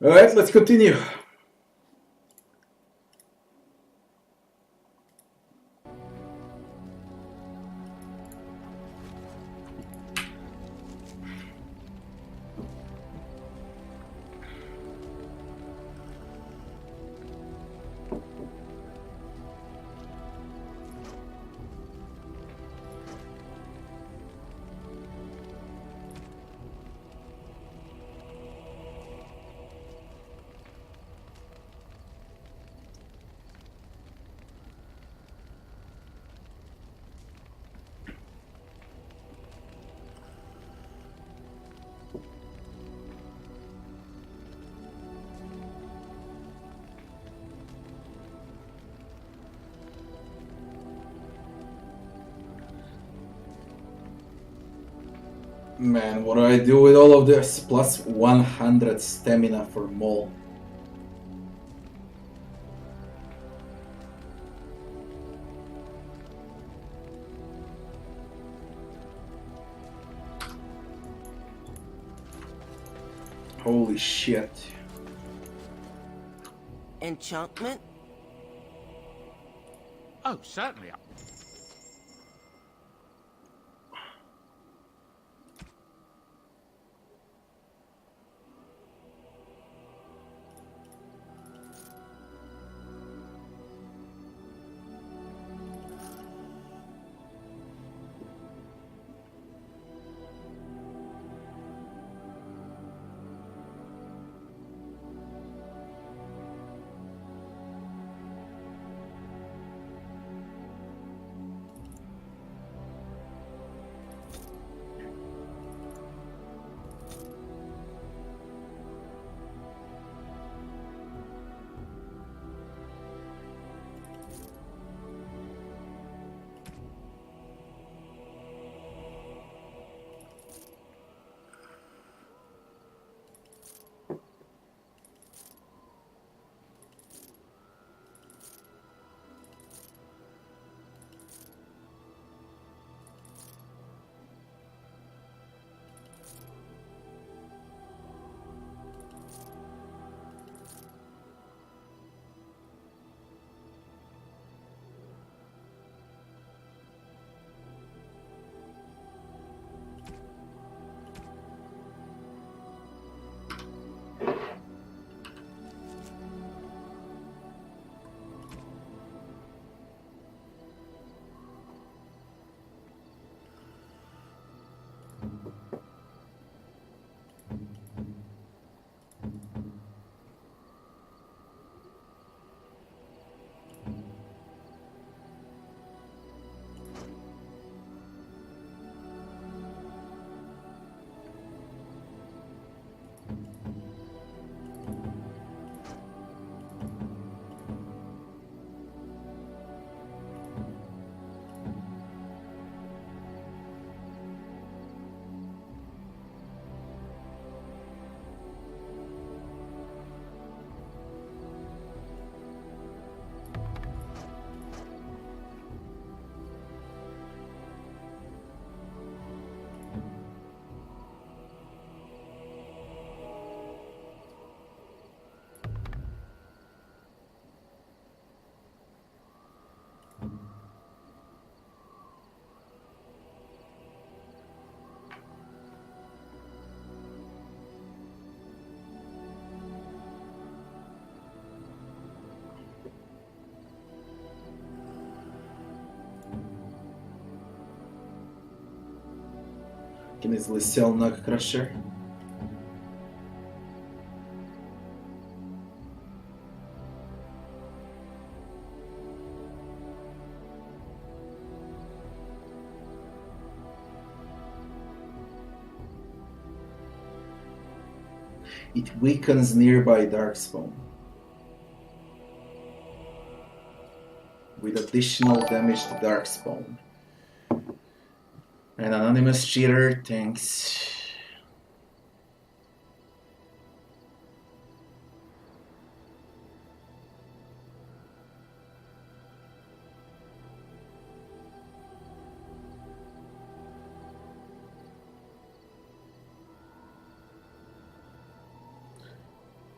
Alright, let's continue. Man, what do I do with all of this? Plus 100 stamina for Mole. Holy shit. Enchantment? Oh, certainly. Can easily sell Nug Crusher. It weakens nearby Darkspawn with additional damage to Darkspawn. An anonymous cheater, thanks.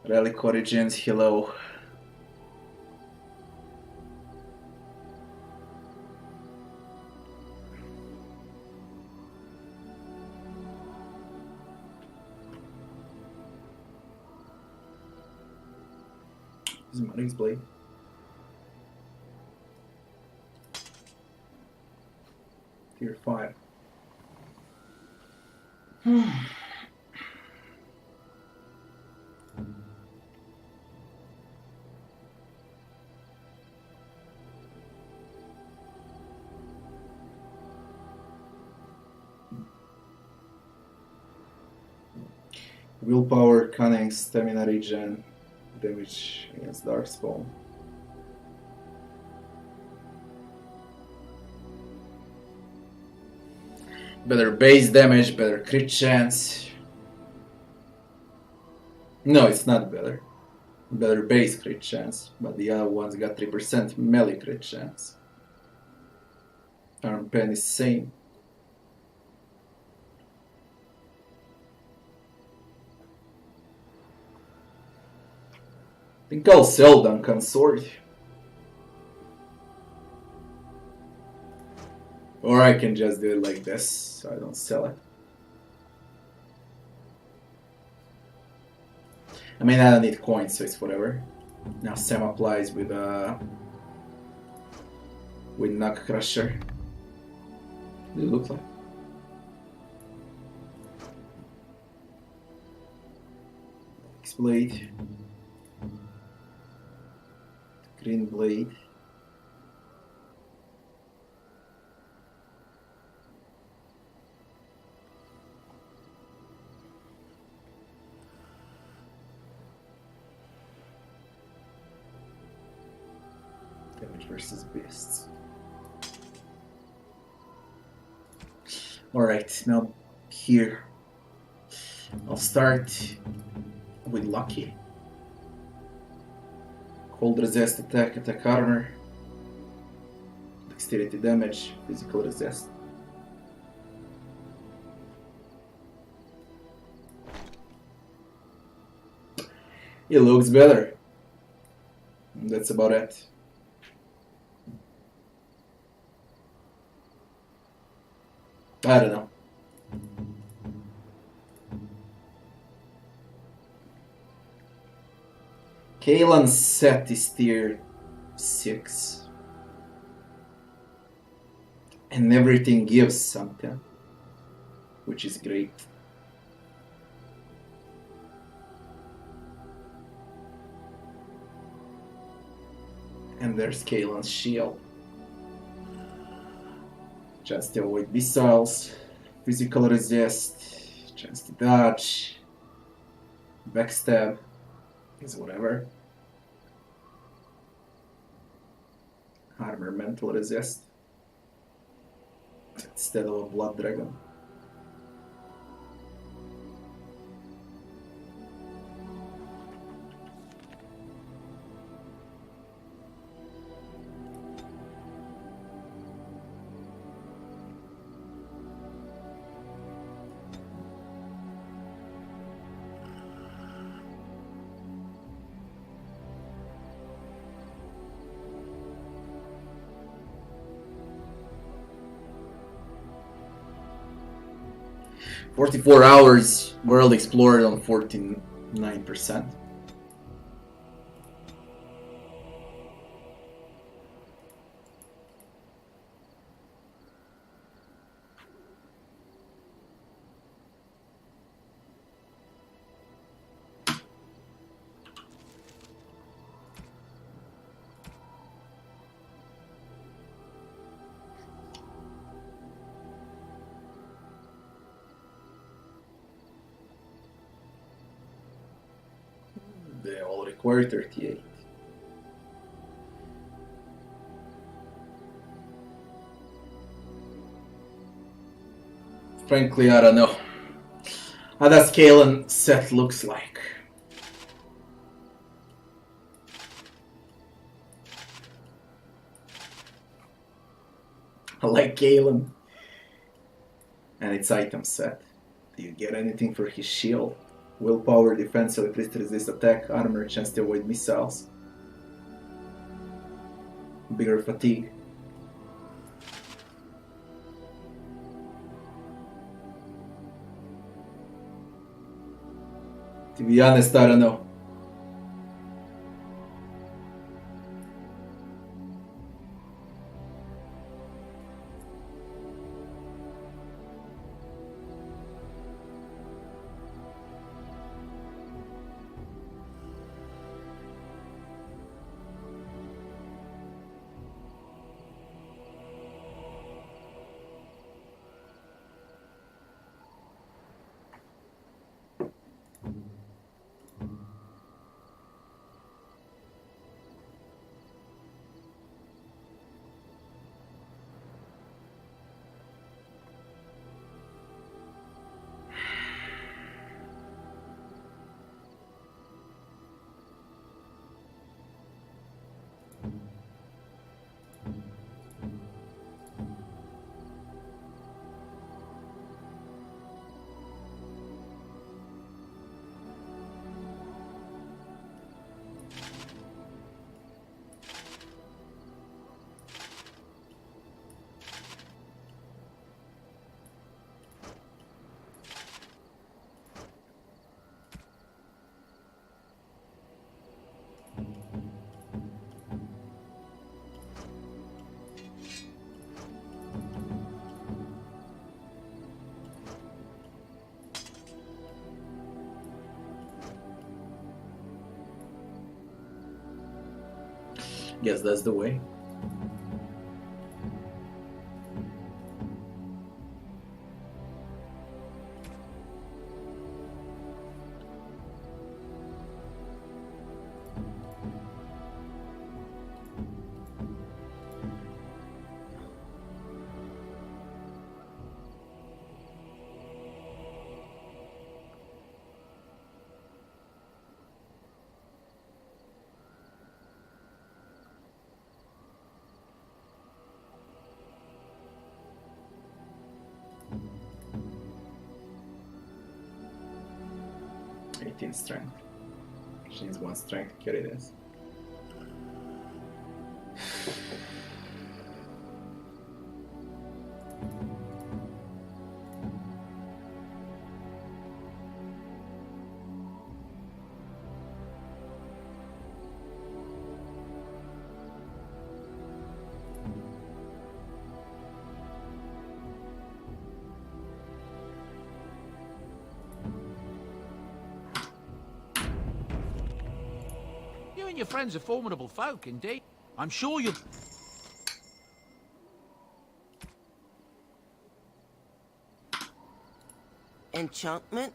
Relic Origins, hello. This is Marin's Blade. Tier 5. Willpower, Cunning, Stamina Regen, damage against Darkspawn. Better base damage, better crit chance. No, it's not better. Better base crit chance, but the other ones got 3% melee crit chance. Arm pen is same. I think I'll sell Duncan Sword. Or I can just do it like this, so I don't sell it. I mean, I don't need coins, so it's whatever. Now Sam applies with Knock Crusher. What does it look like? X-Blade. Green Blade. Damage versus beasts. Alright, now here. I'll start with Lucky. Cold resist, attack armor. Dexterity damage, physical resist. It looks better. That's about it. I don't know. Kaelan's set is tier 6. And everything gives something, which is great. And there's Kaelan's shield. Chance to avoid missiles, physical resist, chance to dodge, backstab, is whatever. Armor, mental resist, instead of a blood dragon. "44 hours, world explored on 49%. They all require 38. Frankly, I don't know how that Kaelan set looks like. I like Kaelan and its item set. Do you get anything for his shield? Willpower, defense, electricity resist attack, armor, chance to avoid missiles. Bigger fatigue. To be honest, I don't know. Guess that's the way. Strength. She needs 1 strength to carry this. Your friends are formidable folk, indeed. I'm sure you'll... Enchantment?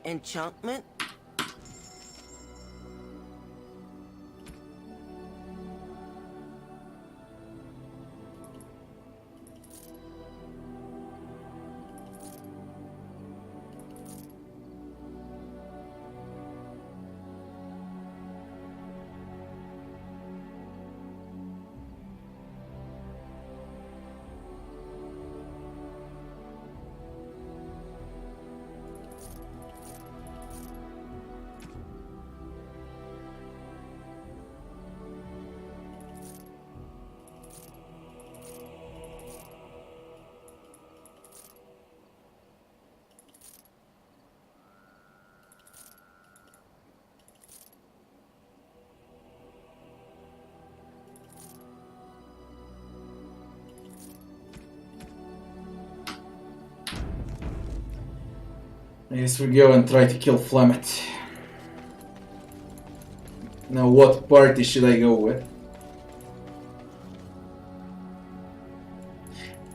Enchantment? I guess we go and try to kill Flamet. Now what party should I go with?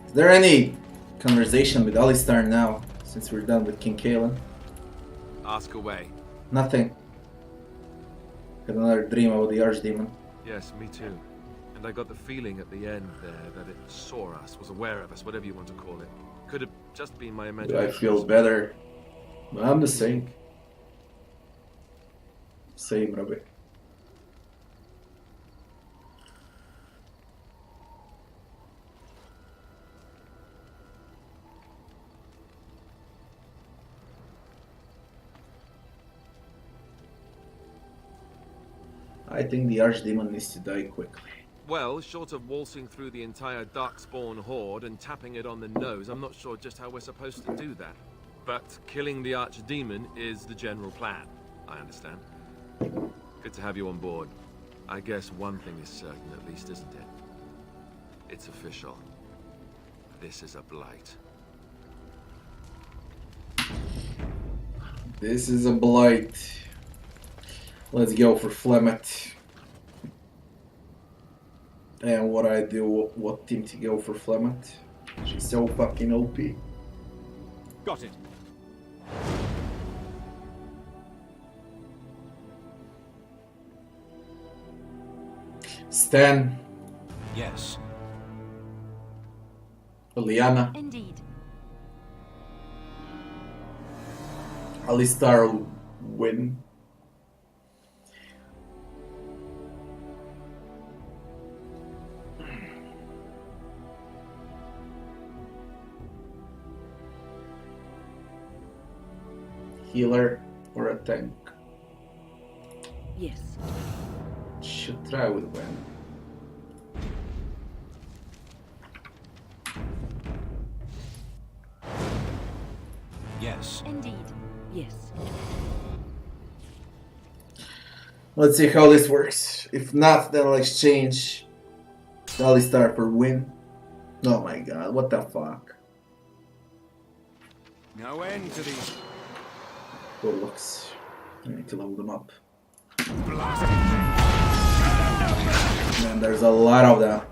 Is there any conversation with Alistar now, since we're done with King Kalen? Ask away. Nothing. Had another dream about the Archdemon. Yes, me too. And I got the feeling at the end there that it saw us, was aware of us, whatever you want to call it. Could have just been my Do imagination. I feel better? I'm the same. Same, Robbie. I think the Archdemon needs to die quickly. Well, short of waltzing through the entire Darkspawn horde and tapping it on the nose, I'm not sure just how we're supposed to do that. But killing the Archdemon is the general plan, I understand. Good to have you on board. I guess one thing is certain at least, isn't it? It's official. This is a blight. This is a blight. Let's go for Flemeth. And what I do, what team to go for Flemeth? She's so fucking OP. Got it. Stan, Yes. Liana, Indeed. Alistar will win. Healer or a tank? Yes. Should try with Wen. Yes. Indeed. Yes. Let's see how this works. If not, then I'll exchange Alistar for Win. Oh my god, what the fuck? No end to these Good looks. I need to level them up. blasted Man, there's a lot of them.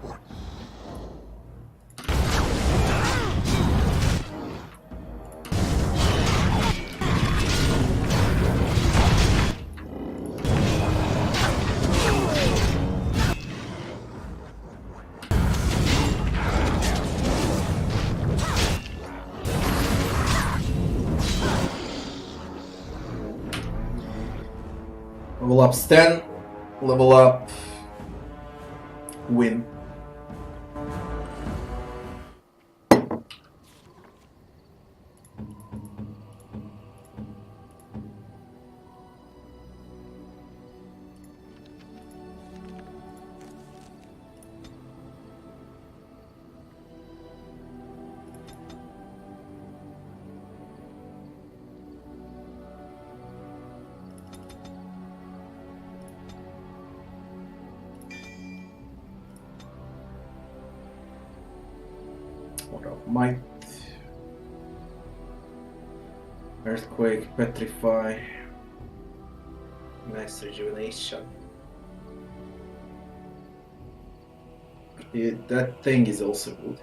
Level up Stan, level up Win. What of might? Earthquake, petrify, mass rejuvenation. That thing is also good.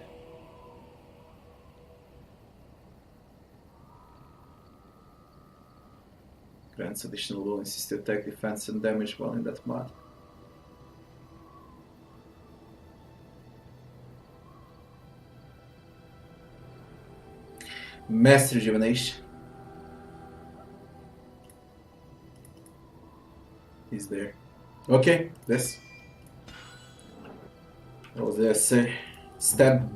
Grants additional bonuses to attack, defense, and damage while in that mod. Mass rejuvenation is there. Okay, this. What was I say? Stab.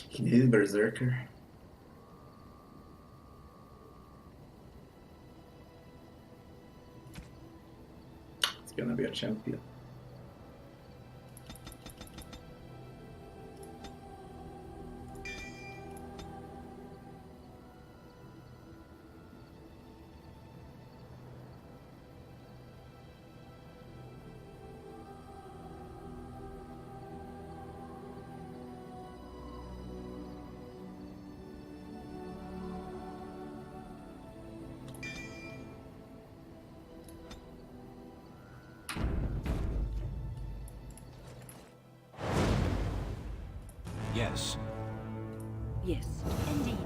He needed Berserker. It's gonna be a champion. Yes. Yes. Indeed.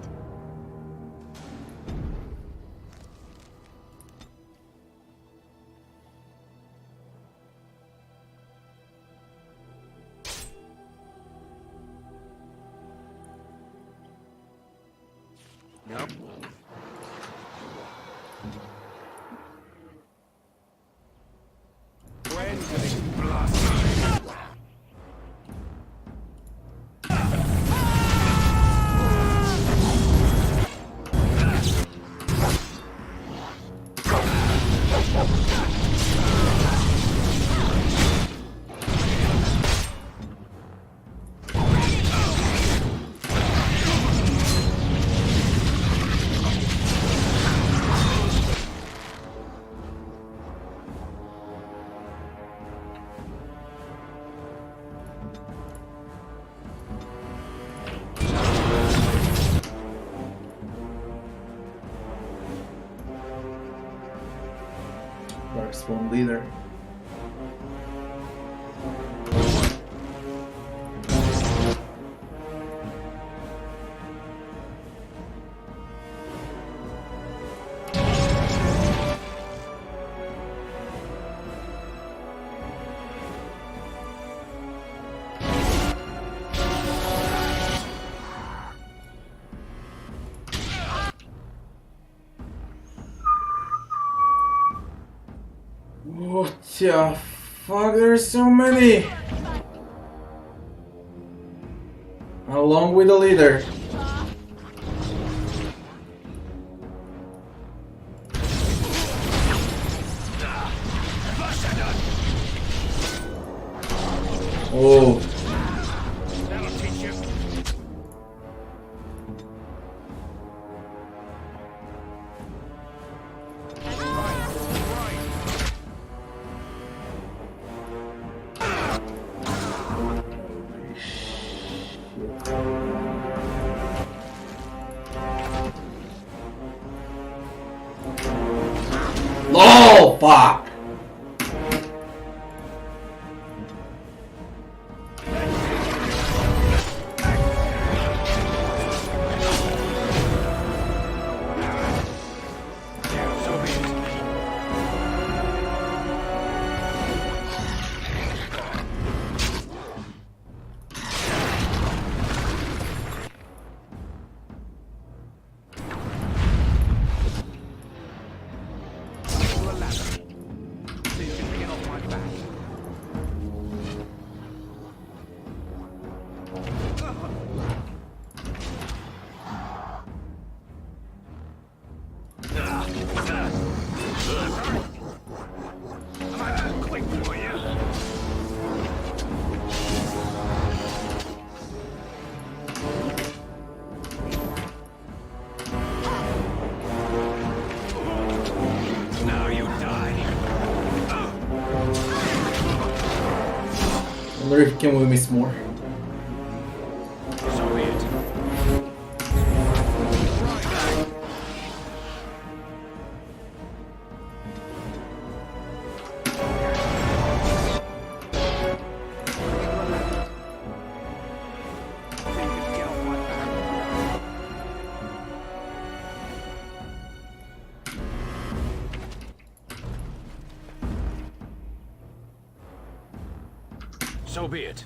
Nope. When do these blast? Darkspawn leader. What the fuck? There's so many! Along with the leader. Oh. That'll teach you. Oh, fuck! I wonder if he can win me more. So be it. So be it.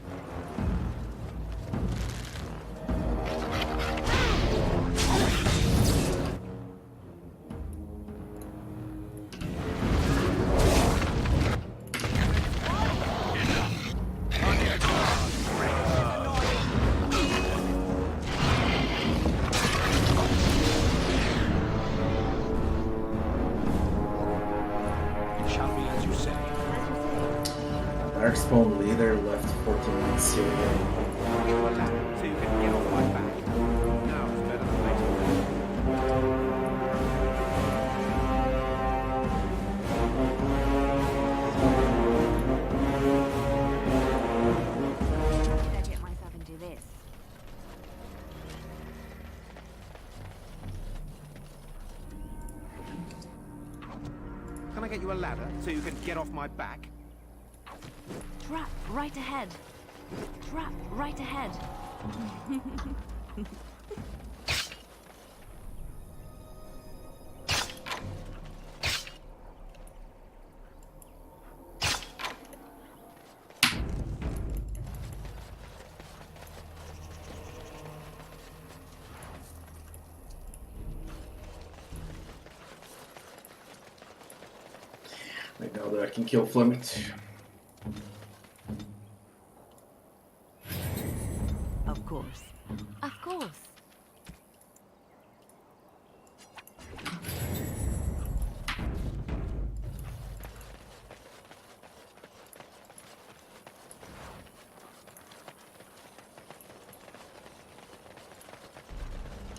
Shall be as you say. Darkspawn leader left 14 zero. So you can get off my back. Now it's better than later. I get myself into this. Can I get you a ladder so you can get off my back? Trap right ahead. Trap right ahead. I know that I can kill Flemit. Of course. Of course.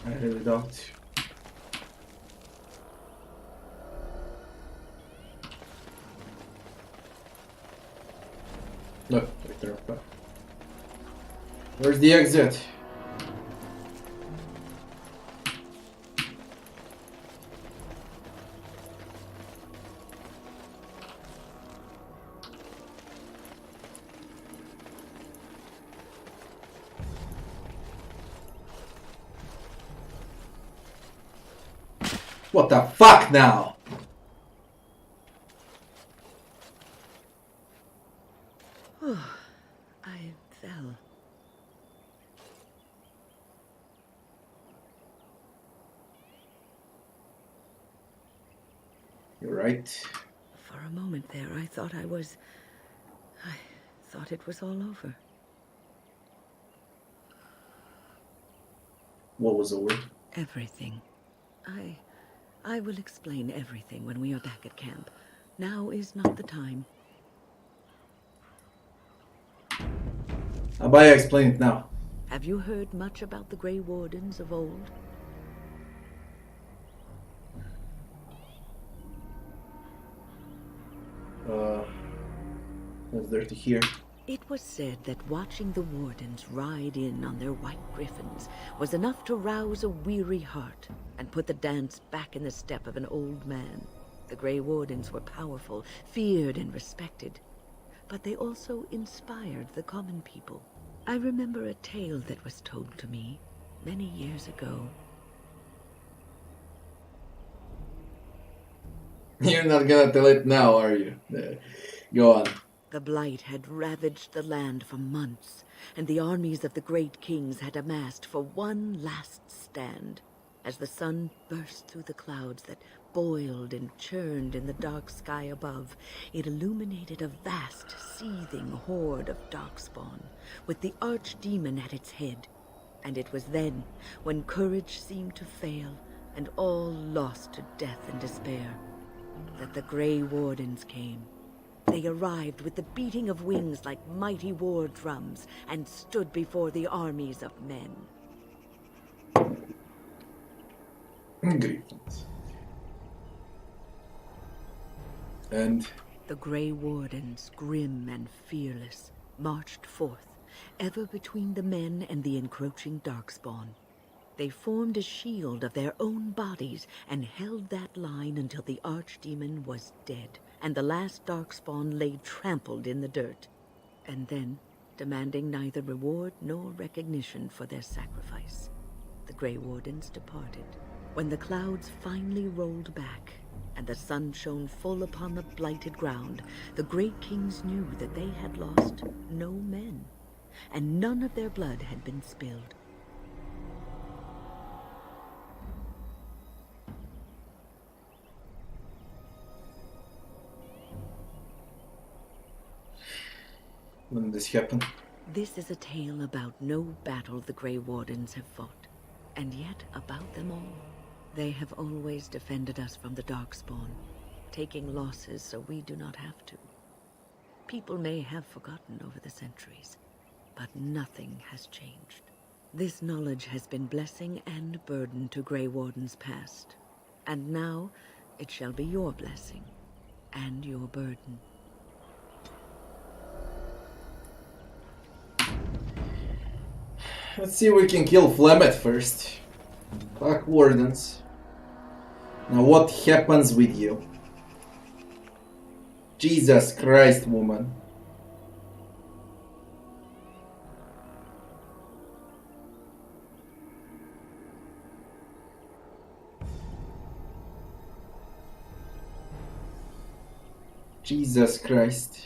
I really don't. Look, right there. Where's the exit? What the fuck now? I fell. You're right. For a moment there, I thought I thought it was all over. What was over? Everything. I will explain everything when we are back at camp. Now is not the time. Abaya, explain it now. Have you heard much about the Grey Wardens of old? What's there to hear? It was said that watching the Wardens ride in on their white griffins was enough to rouse a weary heart and put the dance back in the step of an old man. The Grey Wardens were powerful, feared and respected, but they also inspired the common people. I remember a tale that was told to me many years ago. You're not gonna tell it now, are you? Go on. The blight had ravaged the land for months, and the armies of the great kings had amassed for one last stand. As the sun burst through the clouds that boiled and churned in the dark sky above, it illuminated a vast, seething horde of darkspawn, with the archdemon at its head. And it was then, when courage seemed to fail, and all lost to death and despair, that the Grey Wardens came. They arrived with the beating of wings like mighty war drums and stood before the armies of men. Griffins. And The Grey Wardens, grim and fearless, marched forth, ever between the men and the encroaching darkspawn. They formed a shield of their own bodies and held that line until the archdemon was dead, and the last darkspawn lay trampled in the dirt. And then, demanding neither reward nor recognition for their sacrifice, the Grey Wardens departed. When the clouds finally rolled back, and the sun shone full upon the blighted ground, the great kings knew that they had lost no men, and none of their blood had been spilled. when did this happen? This is a tale about no battle the Grey Wardens have fought, and yet about them all. They have always defended us from the Darkspawn, taking losses so we do not have to. People may have forgotten over the centuries, but nothing has changed. This knowledge has been blessing and burden to Grey Wardens past, and now it shall be your blessing and your burden. Let's see if we can kill Flemit first. Fuck Wardens. Now what happens with you? Jesus Christ, woman. Jesus Christ.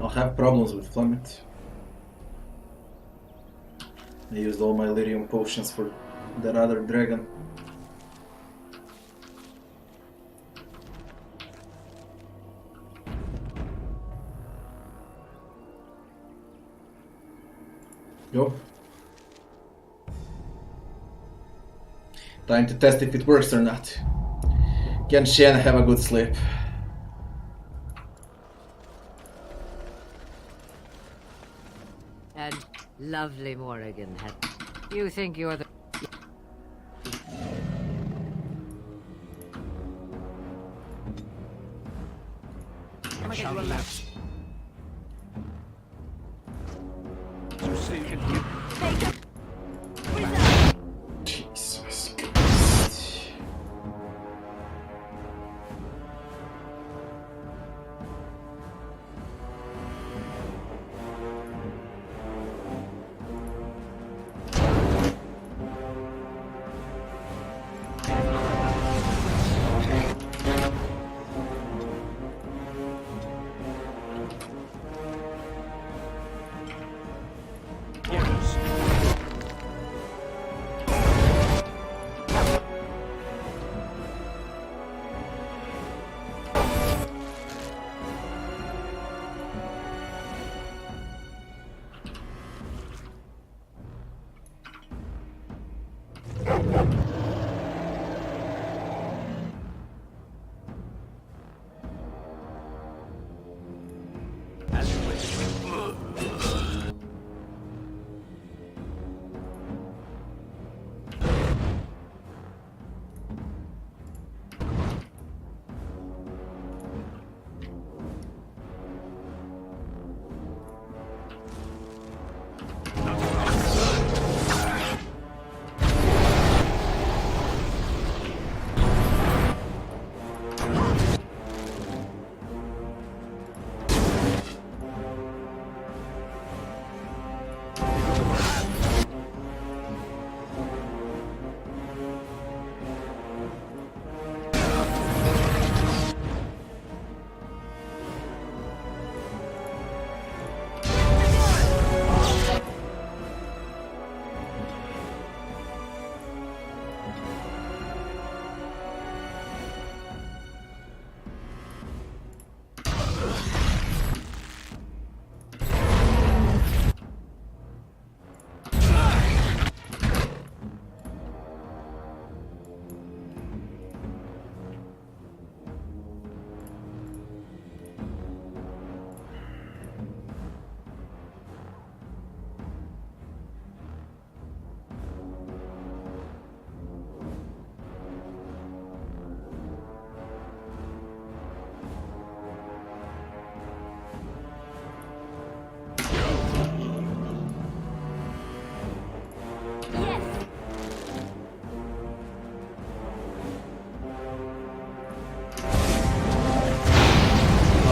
I'll have problems with Flemeth. I used all my lyrium potions for that other dragon. Go. Time to test if it works or not. Can Shen have a good sleep? And lovely Morrigan, you think you're the... I shall relax. So soon you can Jesus Christ. Yes.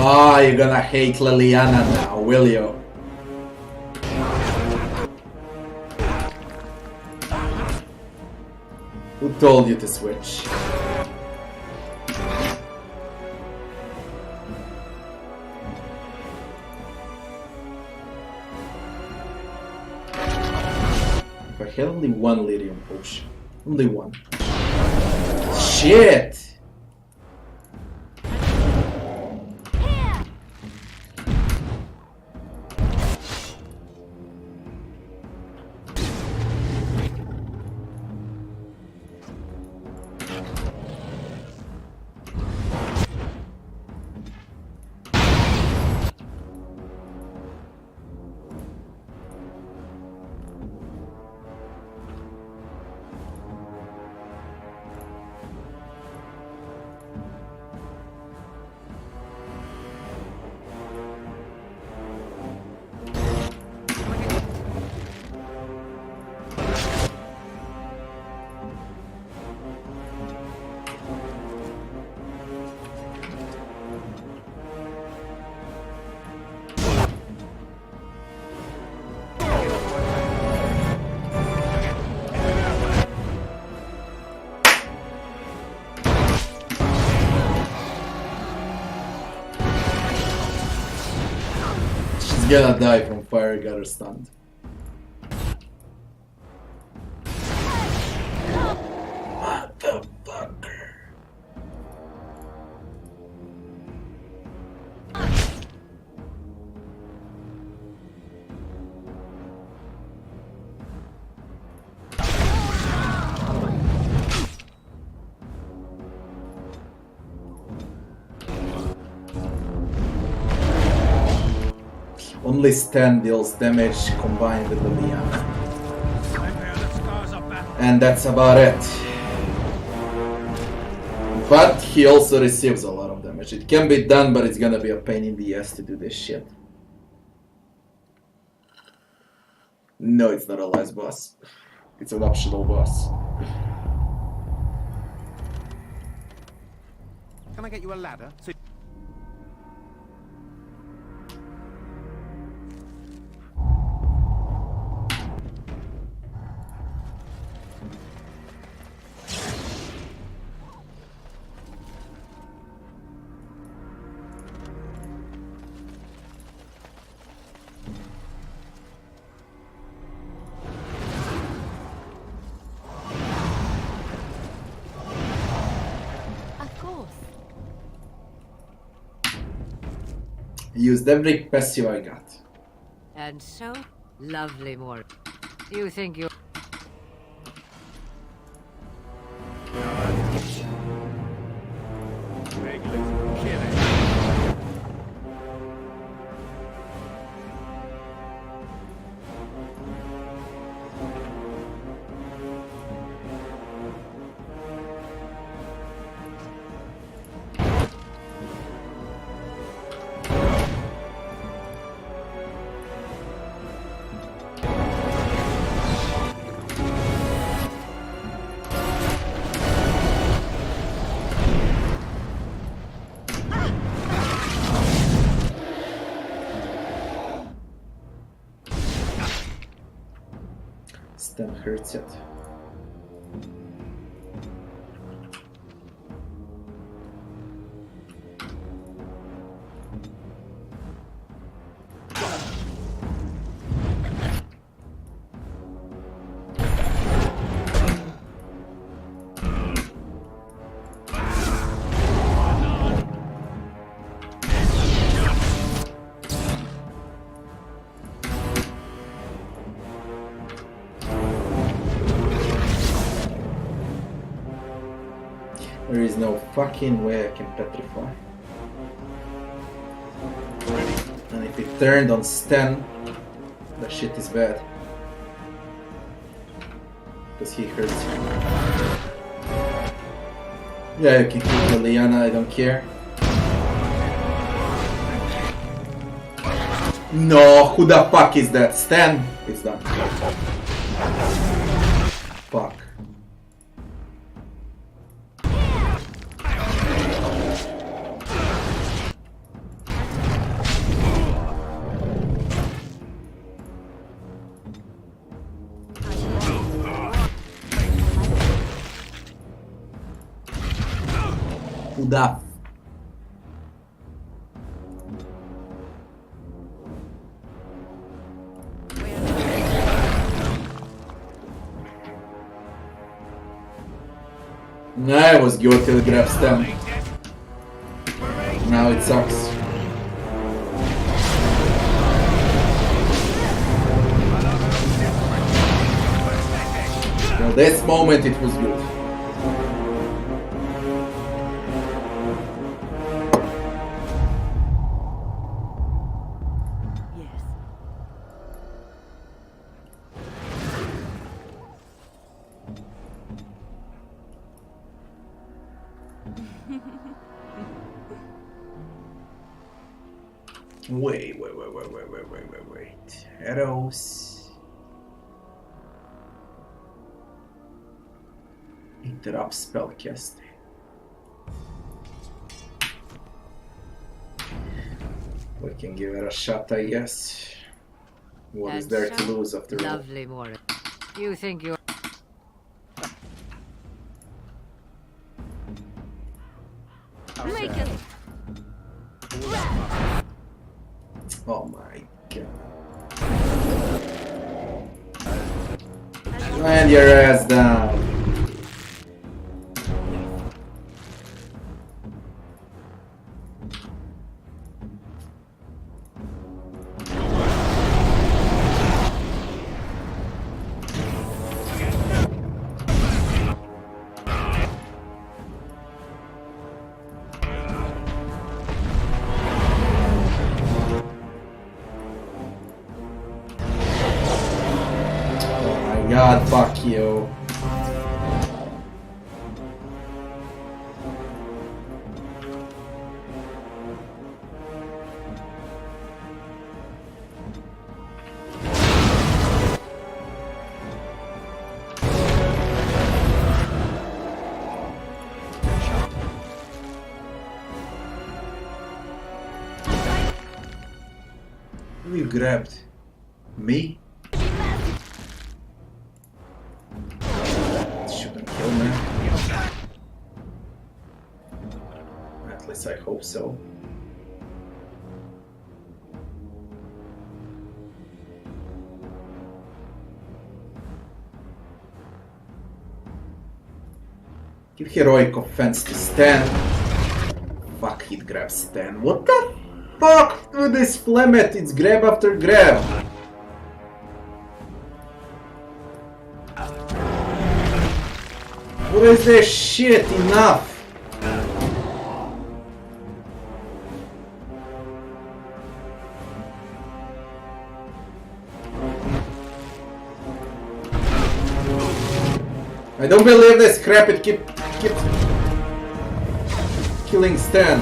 Ah, you're gonna hate Liliana now, will you? Who told you to switch? If I had only one Lyrium potion. Only one. Shit! She's gonna die from fire, got her stunned. Motherfucker. Only Stan deals damage combined with the Liana. And that's about it. But he also receives a lot of damage. It can be done, but it's gonna be a pain in the ass to do this shit. No, it's not a last boss. It's an optional boss. Can I get you a ladder? Used every passive I got. And so, lovely more. You think you... Stan hurts it. There is no fucking way I can petrify. And if it turned on Stan, the shit is bad. Because he hurts you. Yeah, you can kill Liliana, I don't care. No, who the fuck is that? Stan! It's done. Fuck. Who the I was good till it grabs them. Now it sucks. Well, this moment it was good. Yes. Wait. Arrows. Interrupt spellcasting. We can give it a shot, I guess. What is And there to so lose after all? lovely, Morris. You think you're... Oh my god. And your ass down. God, fuck you. Who you grabbed? Me? Shouldn't kill me. At least I hope so. Give heroic offense to Stan. Fuck, he'd grab Stan. What the fuck with this Flemet? It's grab after grab. What is this shit? Enough! I don't believe this crap, it keeps killing Stan.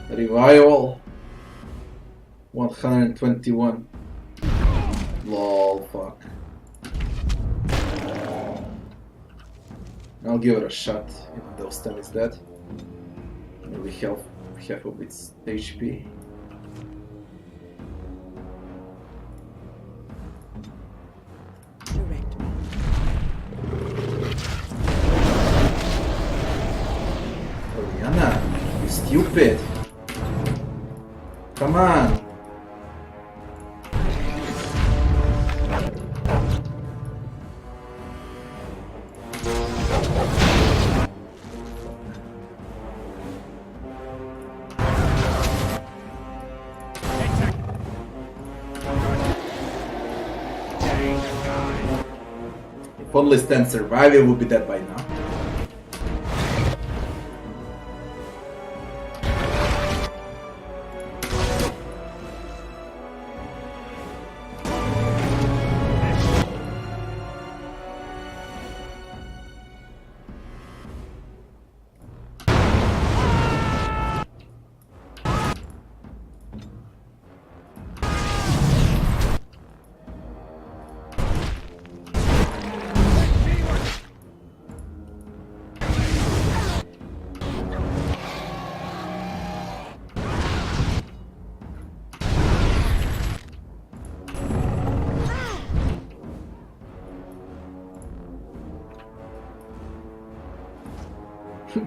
Revival 121. Lol, fuck. I'll give it a shot if those Stan is dead. Maybe half of its HP. Direct me. Oriana, you stupid. Come on. If only Stan survived, it would be dead by now.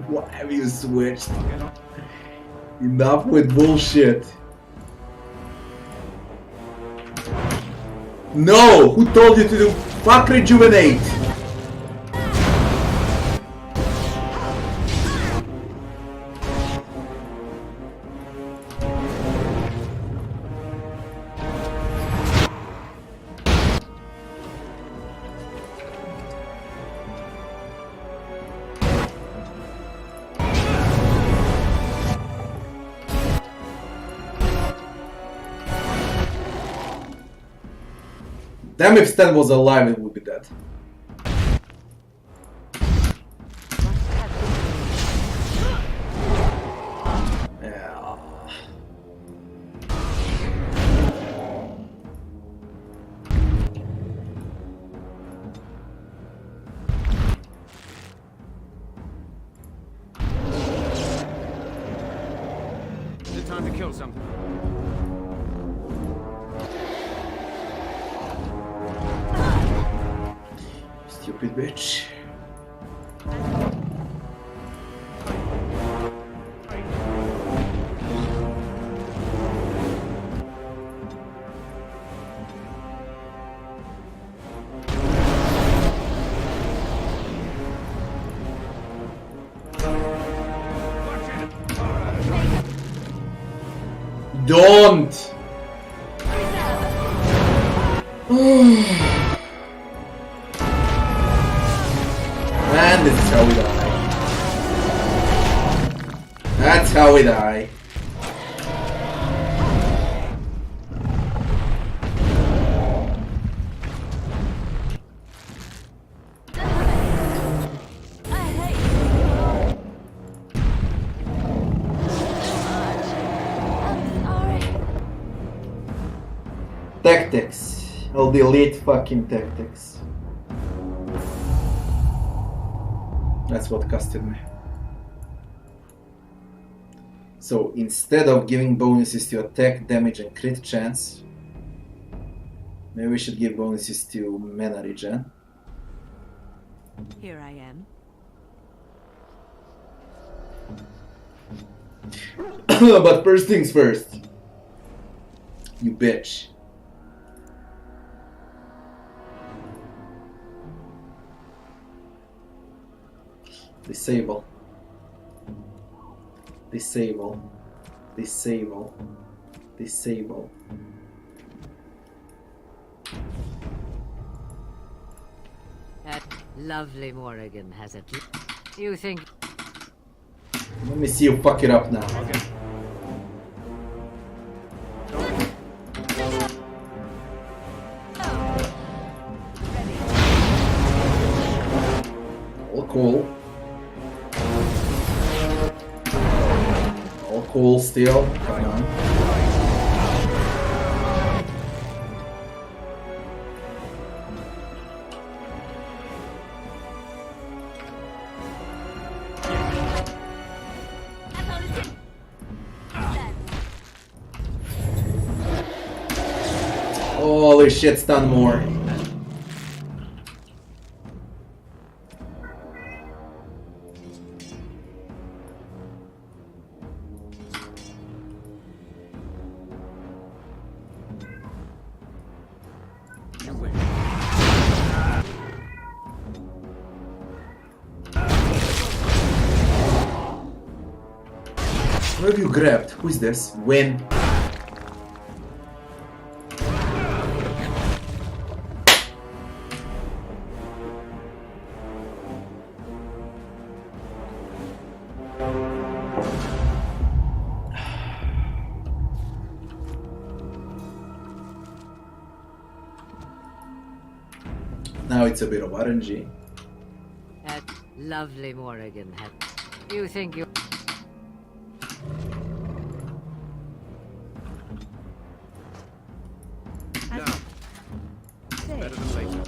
Why have you switched? Enough with bullshit. No! Who told you to do fuck rejuvenate? Damn, if Stan was alive, it would be dead. Yeah. Is it time to kill something? Stupid bitch. Don't! Man, this is how we die. That's how we die. Tactics. I'll delete fucking tactics. That's what costed me. So instead of giving bonuses to attack, damage and crit chance, maybe we should give bonuses to mana regen. Here I am. But first things first. You bitch. Disable. Disable. Disable. Disable. That lovely Morrigan has it. You think Let me see you fuck it up now. Okay. All cool. All cool still. Come on. Holy shit, stun more. What have you grabbed? Who is this? When? Now it's a bit of RNG. that lovely Morrigan has... You think you... No. Better than later.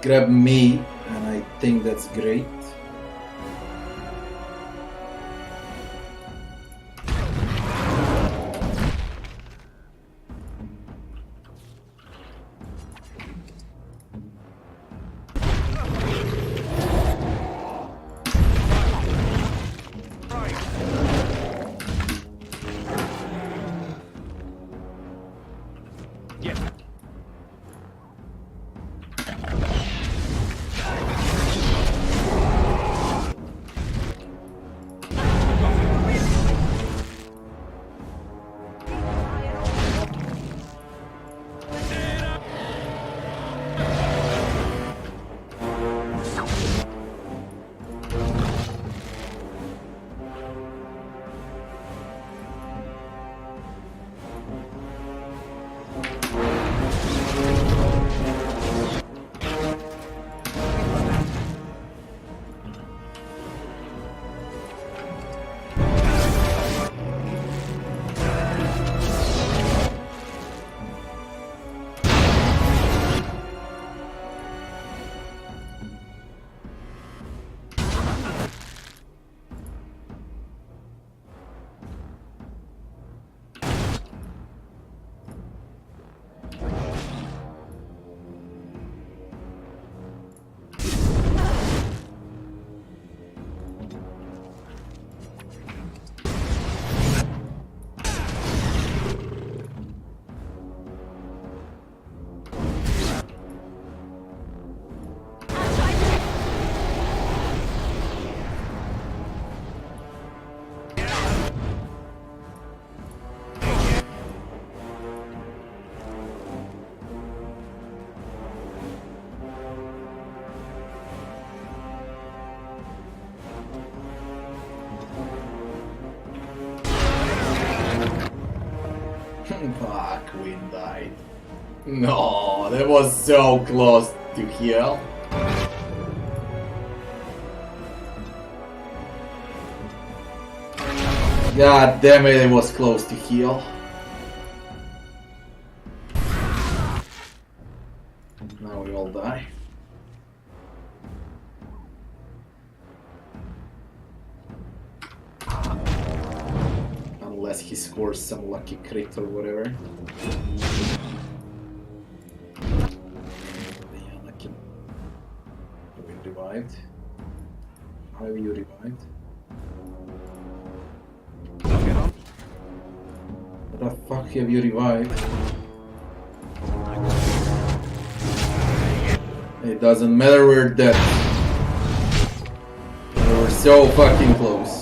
grab me, and I think that's great. Fuck, Queen died. No, that was so close to heal. God damn it, it was close to heal. Now we all die. Unless he scores some lucky crit or whatever. Yeah, lucky. We revived. How are you revived? What the fuck have you revived? It doesn't matter we're dead. We're so fucking close.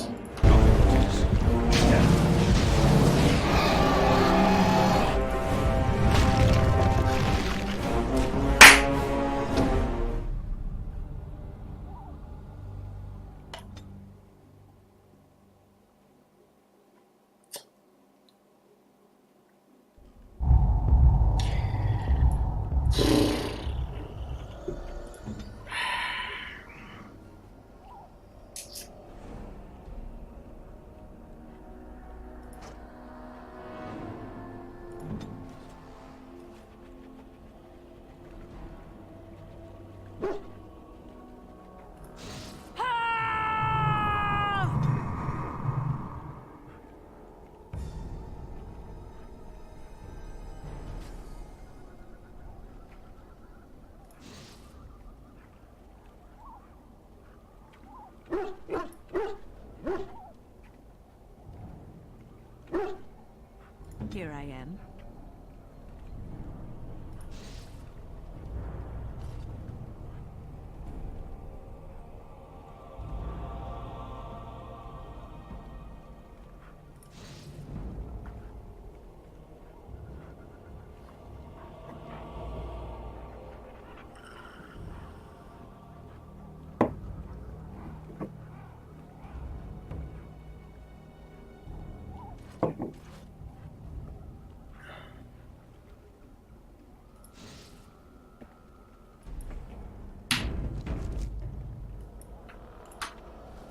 Here I am.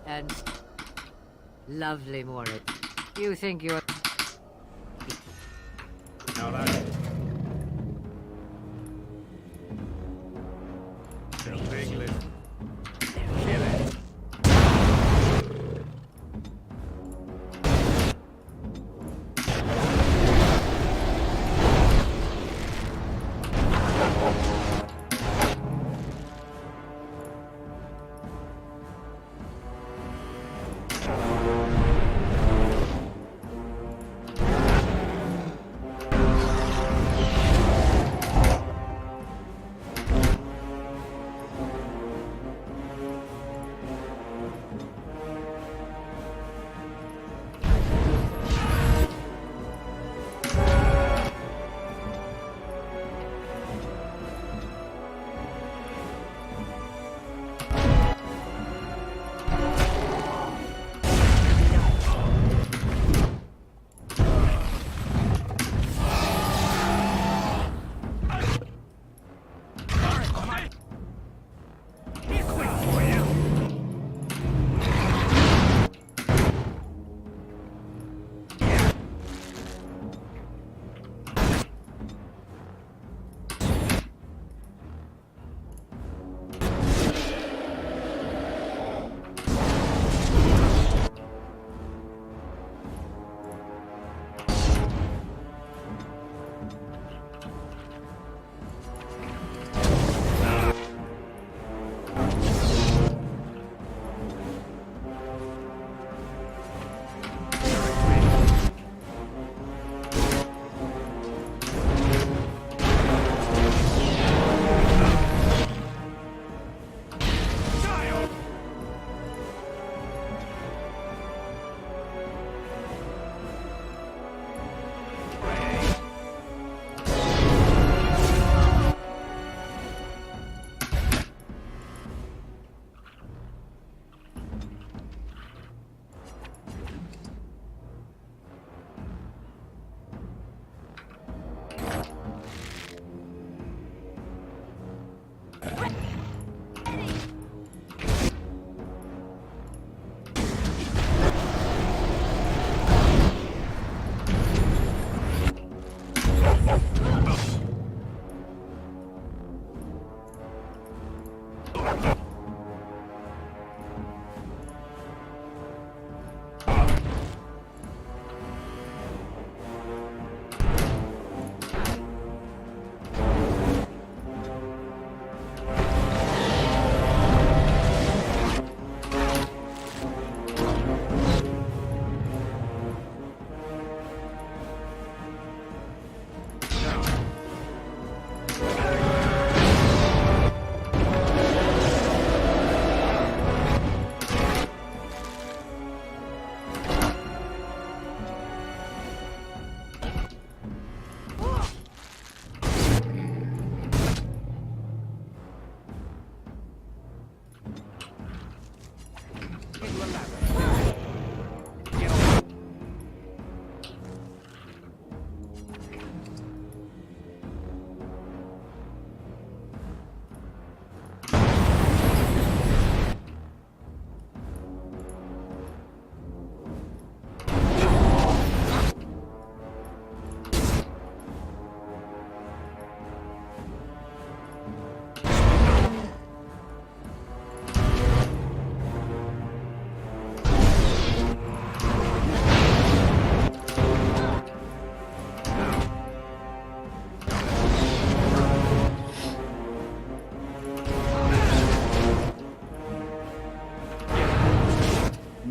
And lovely, Moritz. You think you're... Now that...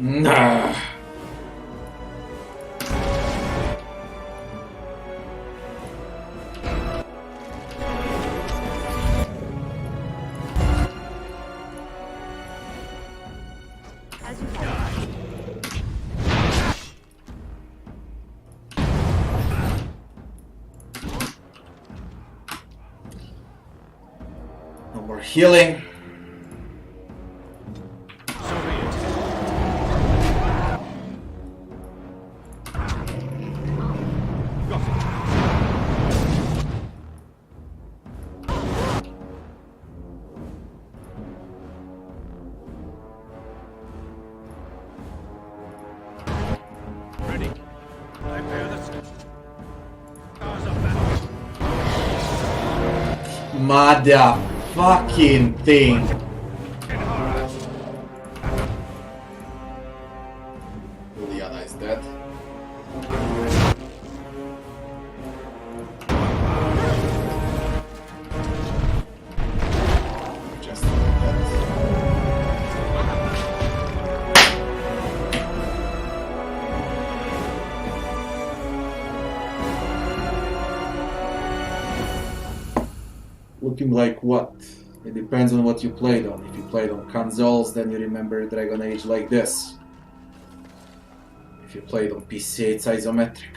Nah. No more healing. Ready. I bear the sword. Stars of battle. Motherfucking thing. In horror. Juliana is dead. Just dead. Looking like what? It depends on what you played on. If you played on consoles, then you remember Dragon Age like this. If you played on PC, it's isometric.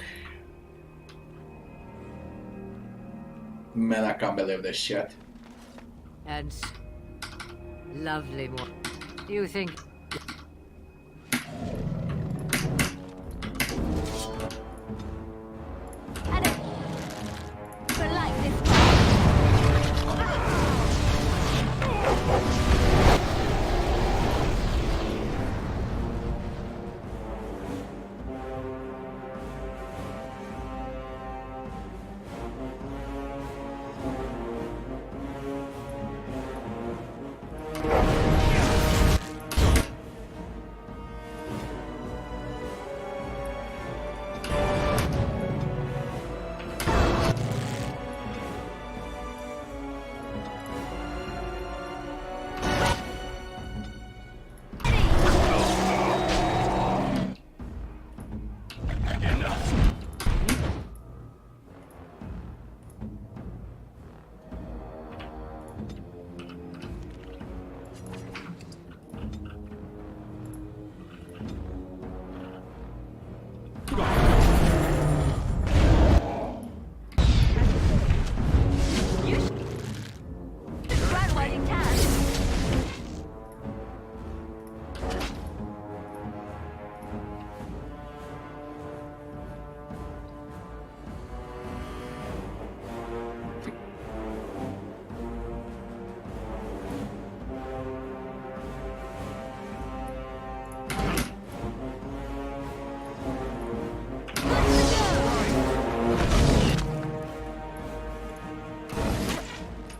Man, I can't believe this shit. And lovely more. You think But like this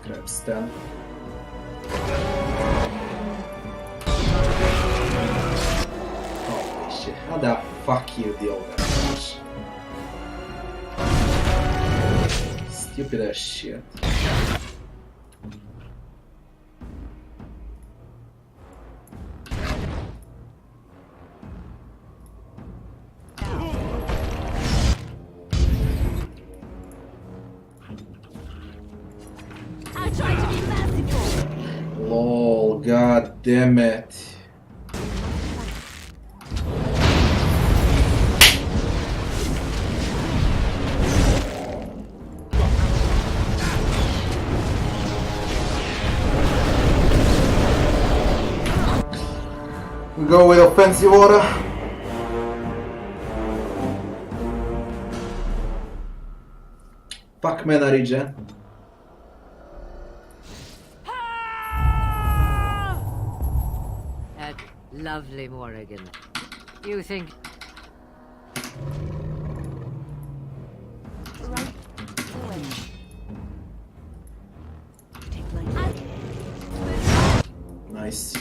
Grab stand. Holy shit, how the fuck you deal that much? Stupid as shit. I try to be merciful. Lol, god damn it. We go with offensive order. Fuck mana regen. That lovely Morrigan. You think... Right away. Take light. Nice.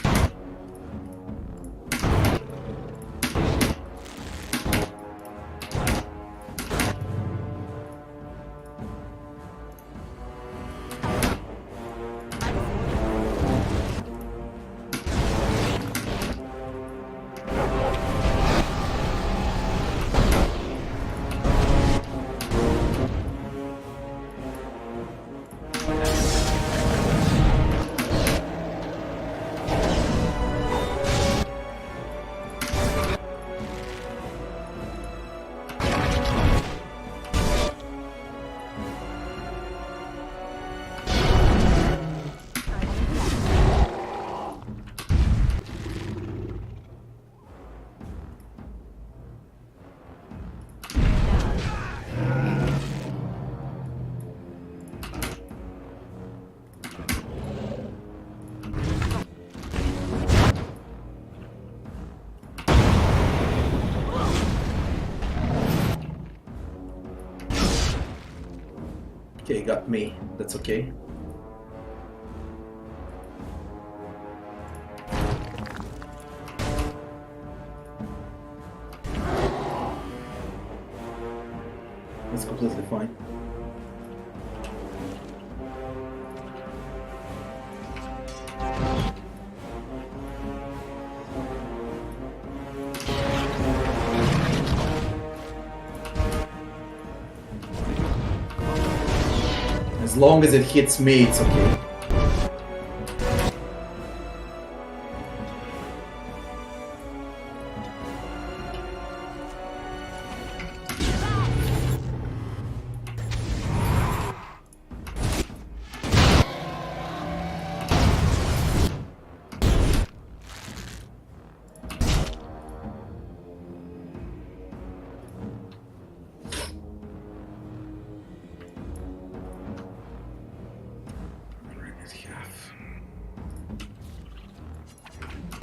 Okay, got me. That's okay. That's completely fine. As long as it hits me, it's okay.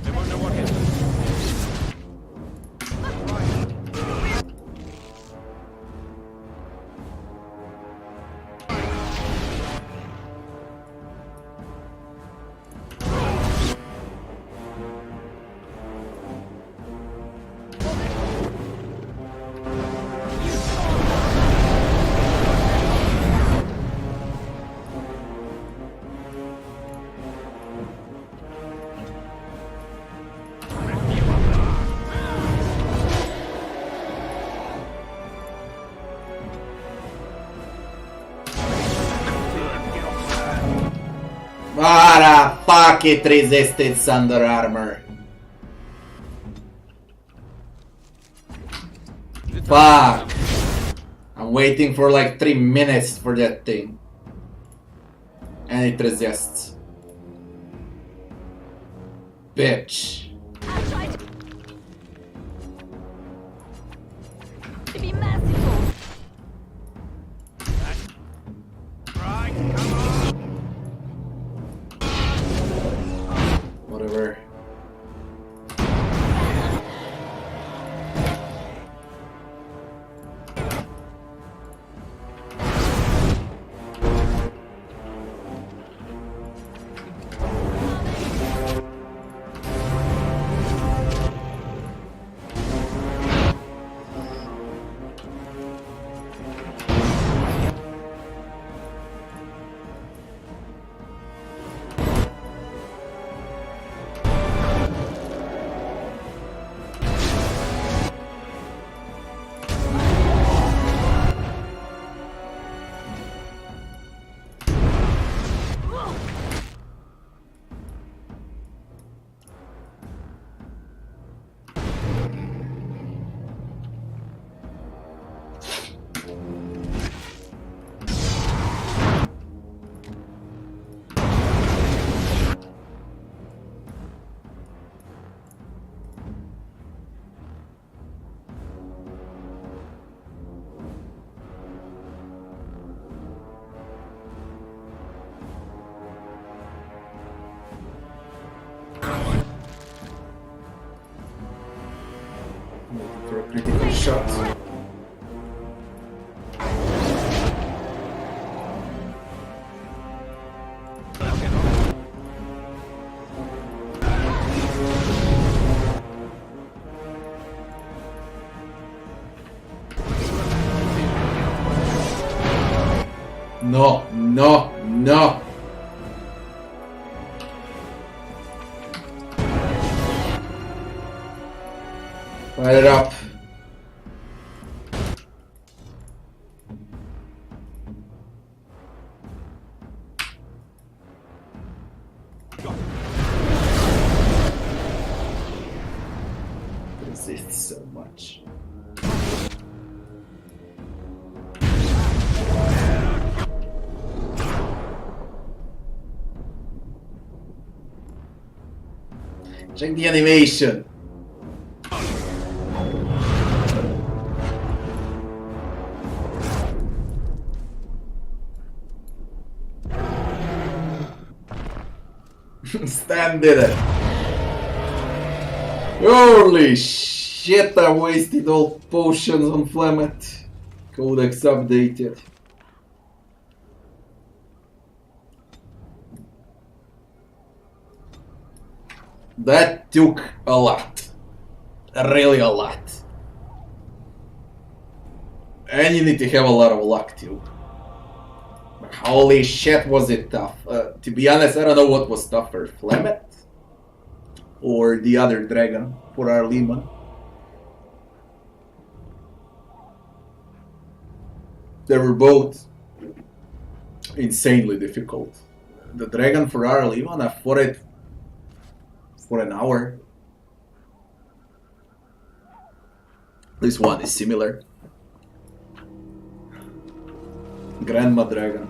They won't know what hit them. Ah, fuck, it resisted Thunder Armor. Fuck. I'm waiting for like 3 minutes for that thing. And it resists. Bitch. I try to be merciful. Right, come on. Whatever. shot. No, no, no. Light it up. Resists so much. Check the animation. Stan did it. Holy shit, I wasted all potions on Flemet. Codex updated. That took a lot. Really a lot. And you need to have a lot of luck too. Holy shit, was it tough. To be honest, I don't know what was tougher, Flemet or the other dragon for our Lehman. They were both insanely difficult. The dragon for our Lehman, I fought it for an hour. This one is similar. Grandma Dragon.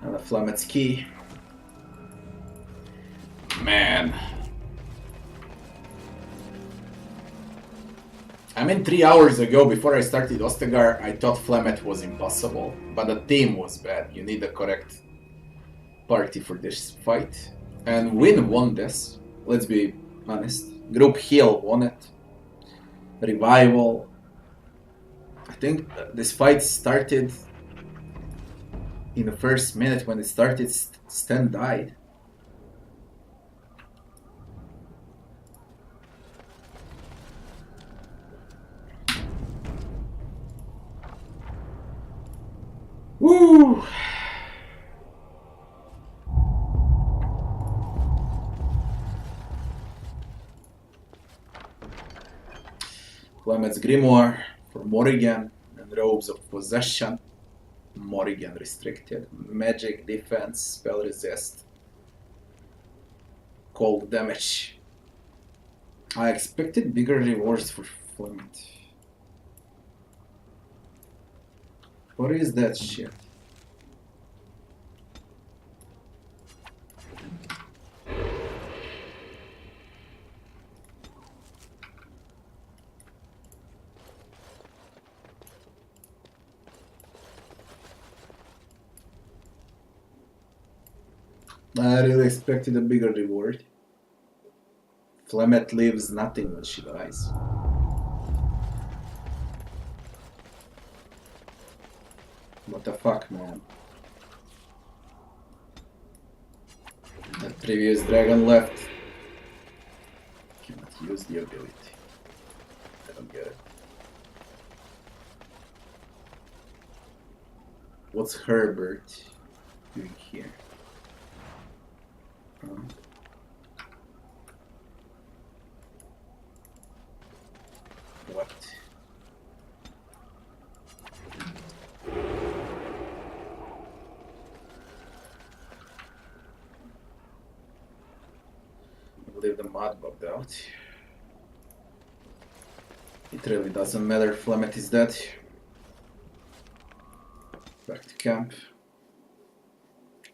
And a Flemet's key. Man. I mean, 3 hours ago, before I started Ostagar, I thought Flemet was impossible. But the team was bad. You need the correct party for this fight. And Win won this. Let's be honest. Group Heal won it. Revival. I think this fight started in the first minute. When it started, Stan died. Woo! Flemet's Grimoire for Morrigan and Robes of Possession. Morrigan restricted. Magic defense, spell resist. Cold damage. I expected bigger rewards for Flemet. What is that shit? I really expected a bigger reward. Flemet leaves nothing when she dies. What the fuck, man? That previous dragon left. Cannot use the ability. I don't get it. What's Herbert doing here? What? Leave the mod bugged out. It really doesn't matter. Flemet is dead. Back to camp.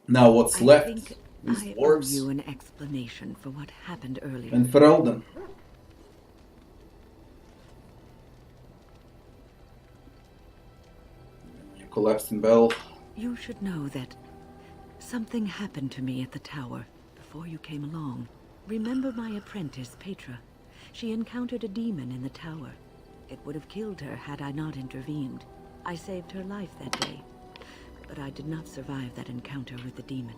Now what's left? These I owe dwarves you an explanation for what happened earlier. and Ferelden. You collapsed in battle. You should know that something happened to me at the tower before you came along. Remember my apprentice, Petra? She encountered a demon in the tower. It would have killed her had I not intervened. I saved her life that day, but I did not survive that encounter with the demon.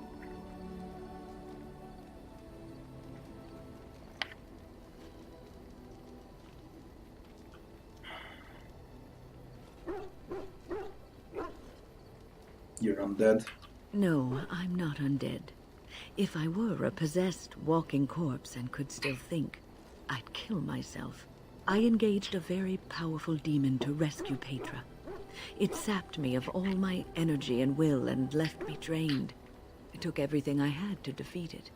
You're undead. No, I'm not undead. If I were a possessed walking corpse and could still think, I'd kill myself. I engaged a very powerful demon to rescue Petra. It sapped me of all my energy and will and left me drained. It took everything I had to defeat it.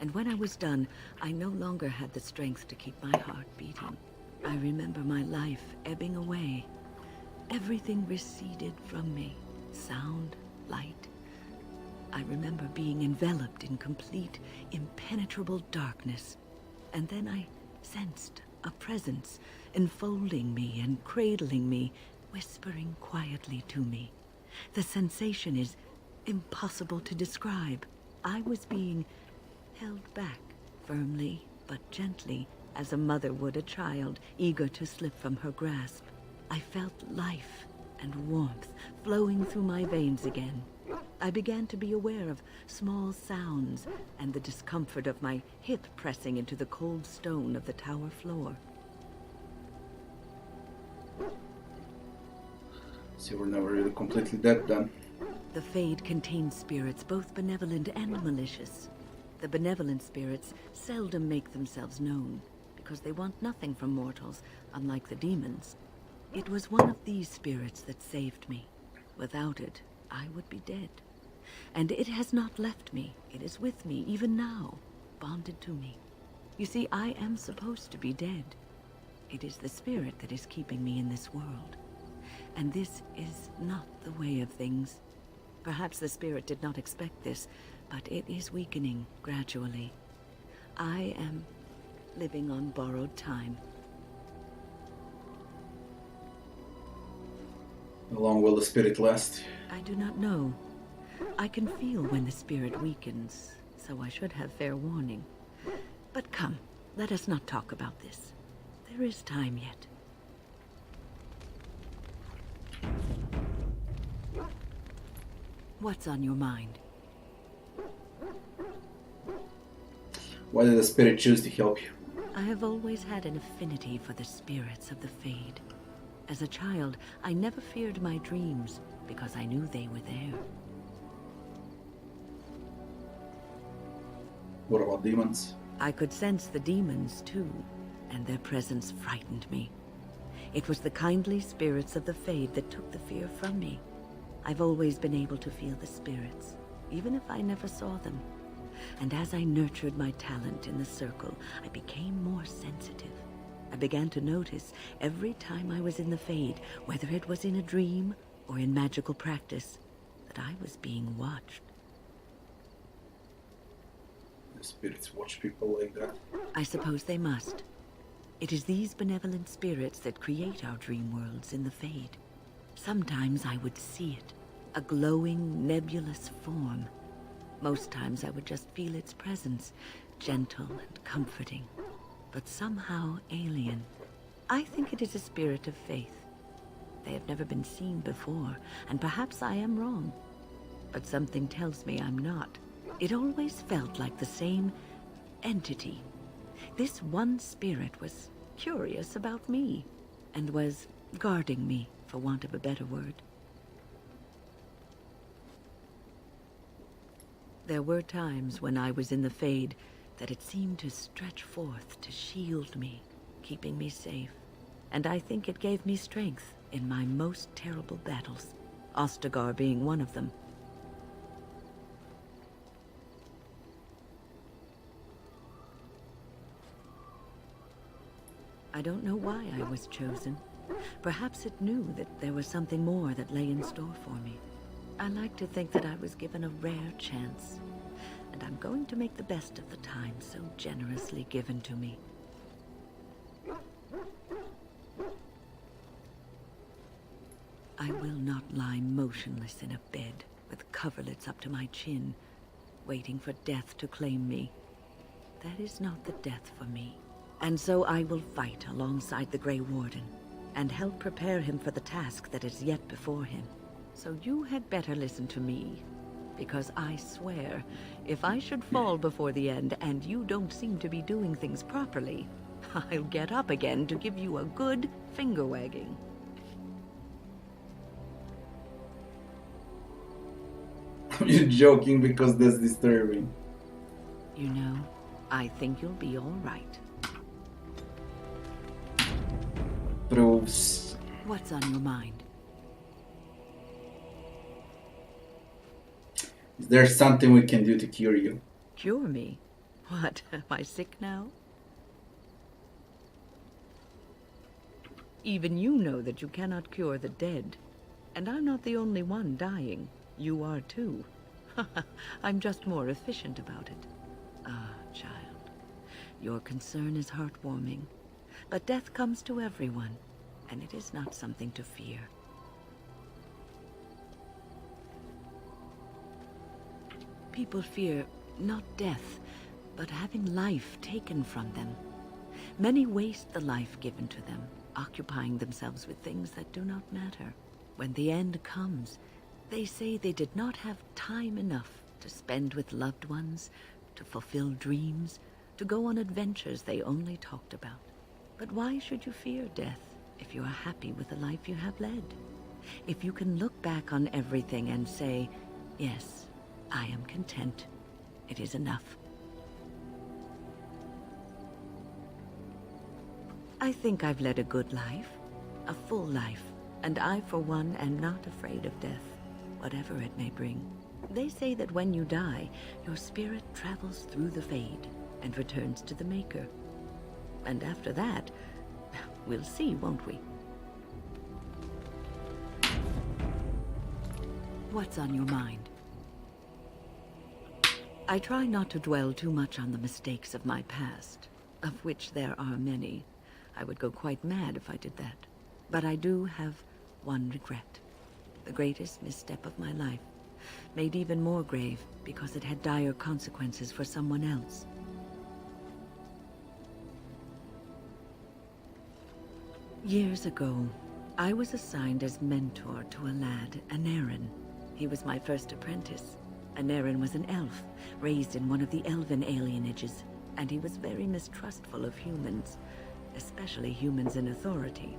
And when I was done, I no longer had the strength to keep my heart beating. I remember my life ebbing away. Everything receded from me. Sound, light. I remember being enveloped in complete, impenetrable darkness. And then I sensed a presence enfolding me and cradling me, whispering quietly to me. The sensation is impossible to describe. I was being held back, firmly but gently, as a mother would a child, eager to slip from her grasp. I felt life and warmth flowing through my veins again. I began to be aware of small sounds and the discomfort of my hip pressing into the cold stone of the tower floor. So we're never really completely dead then. The Fade contains spirits both benevolent and malicious. The benevolent spirits seldom make themselves known because they want nothing from mortals, unlike the demons. It was one of these spirits that saved me. Without it, I would be dead. And it has not left me. It is with me, even now, bonded to me. You see, I am supposed to be dead. It is the spirit that is keeping me in this world. And this is not the way of things. Perhaps the spirit did not expect this, but it is weakening gradually. I am living on borrowed time. How long will the spirit last? I do not know. I can feel when the spirit weakens, so I should have fair warning. But come, let us not talk about this. There is time yet. What's on your mind? Why did the spirit choose to help you? I have always had an affinity for the spirits of the Fade. As a child, I never feared my dreams because I knew they were there. What about demons? I could sense the demons, too, and their presence frightened me. It was the kindly spirits of the Fade that took the fear from me. I've always been able to feel the spirits, even if I never saw them. And as I nurtured my talent in the circle, I became more sensitive. I began to notice every time I was in the Fade, whether it was in a dream or in magical practice, that I was being watched. The spirits watch people like that. I suppose they must. It is these benevolent spirits that create our dream worlds in the Fade. Sometimes I would see it, a glowing, nebulous form. Most times I would just feel its presence, gentle and comforting, but somehow alien. I think it is a spirit of faith. They have never been seen before, and perhaps I am wrong. But something tells me I'm not. It always felt like the same entity. This one spirit was curious about me, and was guarding me, for want of a better word. There were times when I was in the Fade that it seemed to stretch forth to shield me, keeping me safe. And I think it gave me strength in my most terrible battles, Ostagar being one of them. I don't know why I was chosen. Perhaps it knew that there was something more that lay in store for me. I like to think that I was given a rare chance, and I'm going to make the best of the time so generously given to me. I will not lie motionless in a bed with coverlets up to my chin, waiting for death to claim me. That is not the death for me, And so I will fight alongside the Grey Warden, and help prepare him for the task that is yet before him. So you had better listen to me, because I swear, if I should fall before the end and you don't seem to be doing things properly, I'll get up again to give you a good finger wagging. I'm just joking because that's disturbing. You know, I think you'll be all right. Proofs. What's on your mind? Is there something we can do to cure you? Cure me? What, am I sick now? Even you know that you cannot cure the dead. And I'm not the only one dying. You are too. I'm just more efficient about it. Ah, child. Your concern is heartwarming. But death comes to everyone, and it is not something to fear. People fear not death, but having life taken from them. Many waste the life given to them, occupying themselves with things that do not matter. When the end comes, they say they did not have time enough to spend with loved ones, to fulfill dreams, to go on adventures they only talked about. But why should you fear death if you are happy with the life you have led? If you can look back on everything and say, yes, I am content. It is enough. I think I've led a good life, a full life, and I, for one, am not afraid of death, whatever it may bring. They say that when you die, your spirit travels through the fade and returns to the Maker. And after that, we'll see, won't we? What's on your mind? I try not to dwell too much on the mistakes of my past, of which there are many. I would go quite mad if I did that. But I do have one regret. The greatest misstep of my life, made even more grave because it had dire consequences for someone else. Years ago, I was assigned as mentor to a lad, Anarin. He was my first apprentice. Anarin was an elf, raised in one of the elven alienages, and he was very mistrustful of humans, especially humans in authority.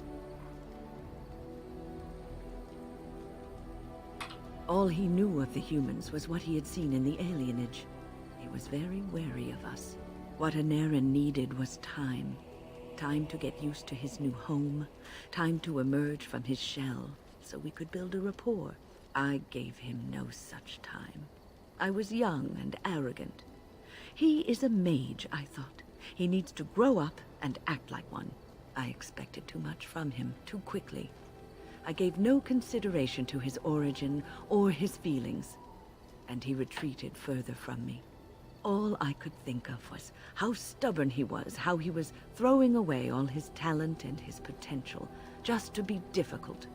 All he knew of the humans was what he had seen in the alienage. He was very wary of us. What Anarin needed was time. Time to get used to his new home. Time to emerge from his shell, so we could build a rapport. I gave him no such time. I was young and arrogant. He is a mage, I thought. He needs to grow up and act like one. I expected too much from him too quickly. I gave no consideration to his origin or his feelings, and he retreated further from me. All I could think of was how stubborn he was, how he was throwing away all his talent and his potential just to be difficult.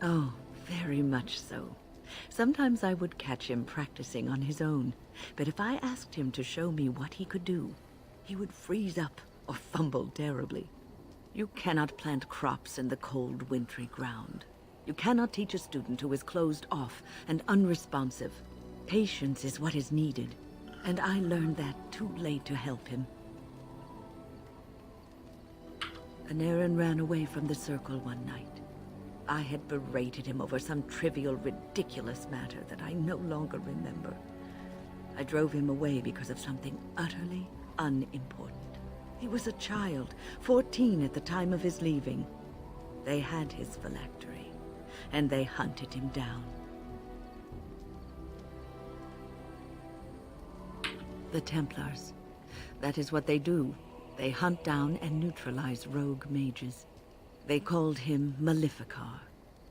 Oh, very much so. Sometimes I would catch him practicing on his own, but if I asked him to show me what he could do, he would freeze up or fumble terribly. You cannot plant crops in the cold, wintry ground. You cannot teach a student who is closed off and unresponsive. Patience is what is needed, and I learned that too late to help him. Anarin ran away from the circle one night. I had berated him over some trivial, ridiculous matter that I no longer remember. I drove him away because of something utterly unimportant. He was a child, 14 at the time of his leaving. They had his phylactery, and they hunted him down. The Templars. That is what they do. They hunt down and neutralize rogue mages. They called him Maleficar,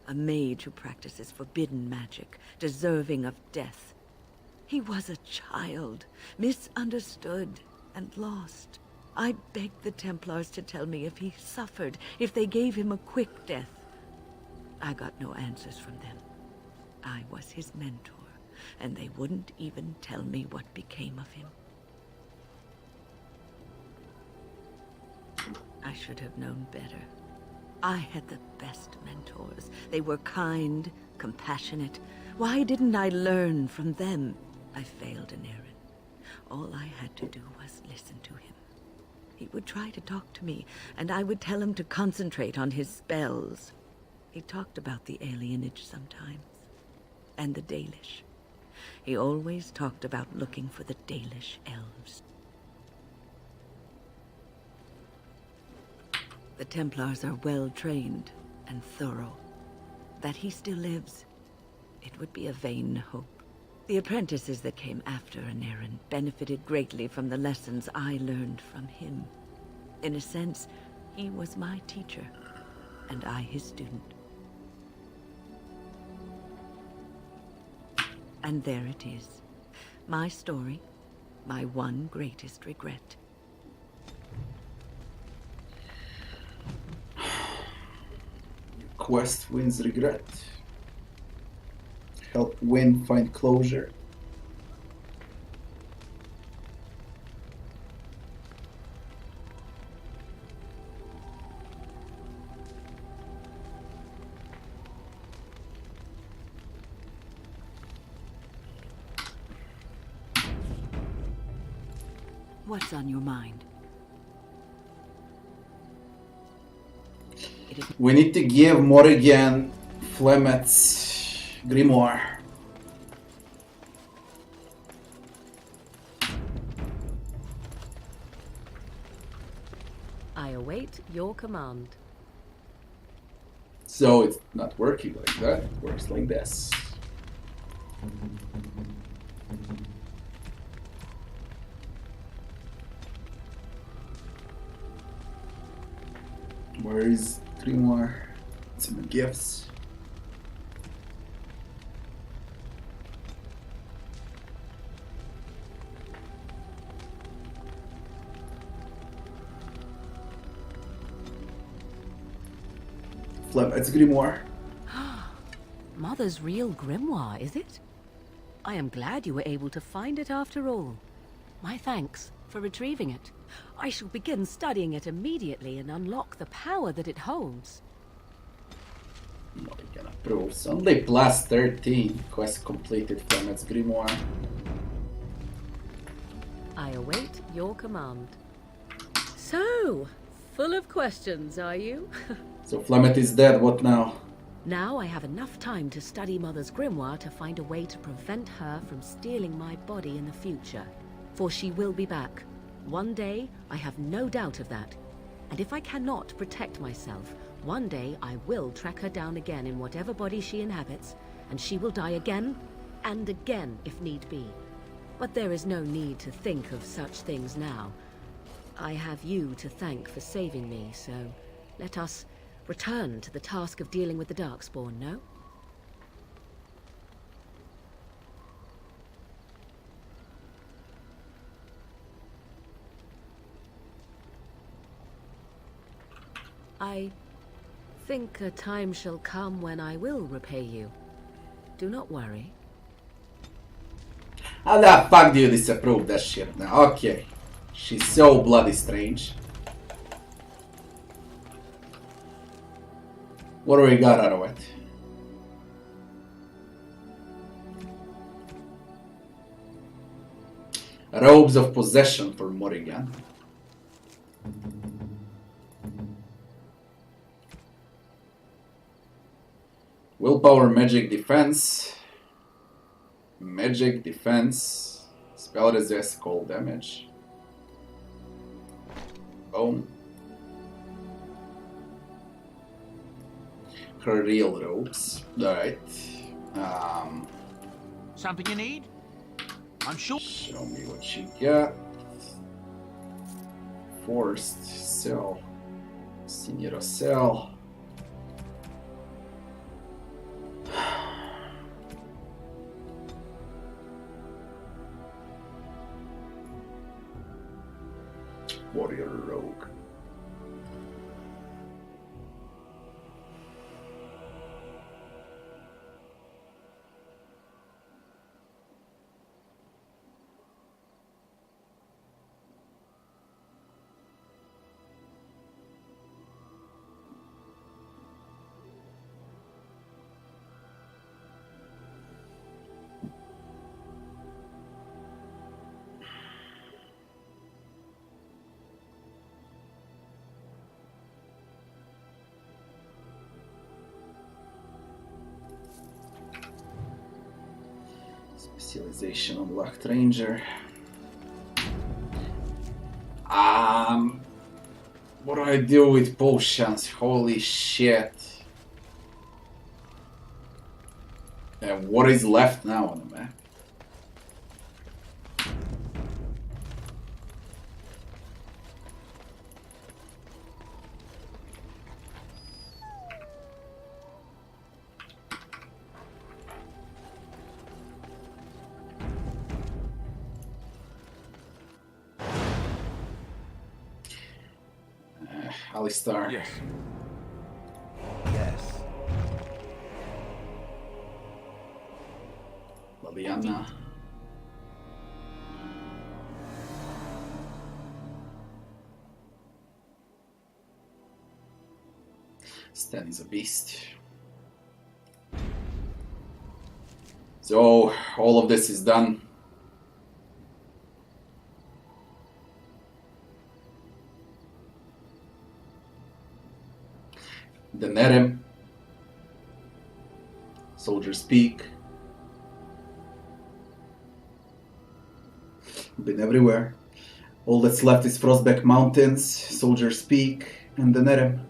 a mage who practices forbidden magic, deserving of death. He was a child, misunderstood and lost. I begged the Templars to tell me if he suffered, if they gave him a quick death. I got no answers from them. I was his mentor, and they wouldn't even tell me what became of him. I should have known better. I had the best mentors. They were kind, compassionate. Why didn't I learn from them? I failed in Aaron. All I had to do was listen to him. He would try to talk to me, and I would tell him to concentrate on his spells. He talked about the alienage sometimes, and the Dalish. He always talked about looking for the Dalish elves. The Templars are well-trained and thorough. That he still lives, it would be a vain hope. The apprentices that came after Anarin benefited greatly from the lessons I learned from him. In a sense, he was my teacher, and I his student. And there it is. My story, my one greatest regret. Quest wins regret. Help Win find closure. What's on your mind? We need to give Morrigan Flemet's grimoire. I await your command. So it's not working like that, it works like this. Where is grimoire? Some gifts. Flemet's grimoire. Mother's real grimoire, is it? I am glad you were able to find it after all. My thanks for retrieving it. I shall begin studying it immediately and unlock the power that it holds. Morrigan approves. Only plus 13. Quest completed. Flemet's grimoire. I await your command. So, full of questions, are you? So Flemet is dead. What now? Now I have enough time to study Mother's grimoire to find a way to prevent her from stealing my body in the future. For she will be back. One day, I have no doubt of that. And if I cannot protect myself, one day I will track her down again in whatever body she inhabits, and she will die again and again if need be. But there is no need to think of such things now. I have you to thank for saving me, so let us return to the task of dealing with the Darkspawn, no? I think a time shall come when I will repay you. Do not worry. How the fuck do you disapprove that shit now? Okay. She's so bloody strange. What do we got out of it? Robes of Possession for Morrigan. Willpower, Magic Defense. Magic Defense. Spell Resist, Cold Damage. Boom. Her real robes. Alright. Something you need? I'm sure. Show me what she got. Forced Cell. Senior Cell. Warrior Rogue. Specialization unlocked, Ranger. What do I do with potions? Holy shit. And what is left now on the map? Alistar. Yes. Yes. Liliana. Stan is a beast. So all of this is done. The Nerem. Soldiers Peak. Been everywhere. All that's left is Frostback Mountains, Soldiers Peak, and the Nerem.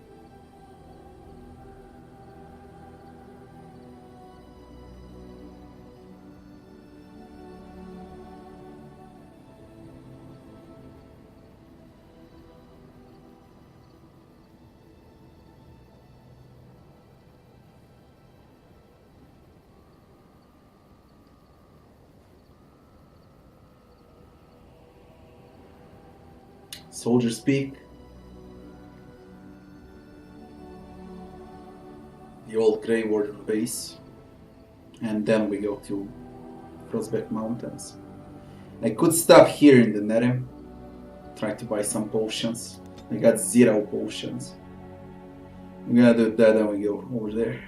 Soldiers Peak, the old Grey Warrior base, and then we go to Frostback Mountains. I could stop here in the Nerem, try to buy some potions. I got 0 potions. I'm gonna do that and we go over there.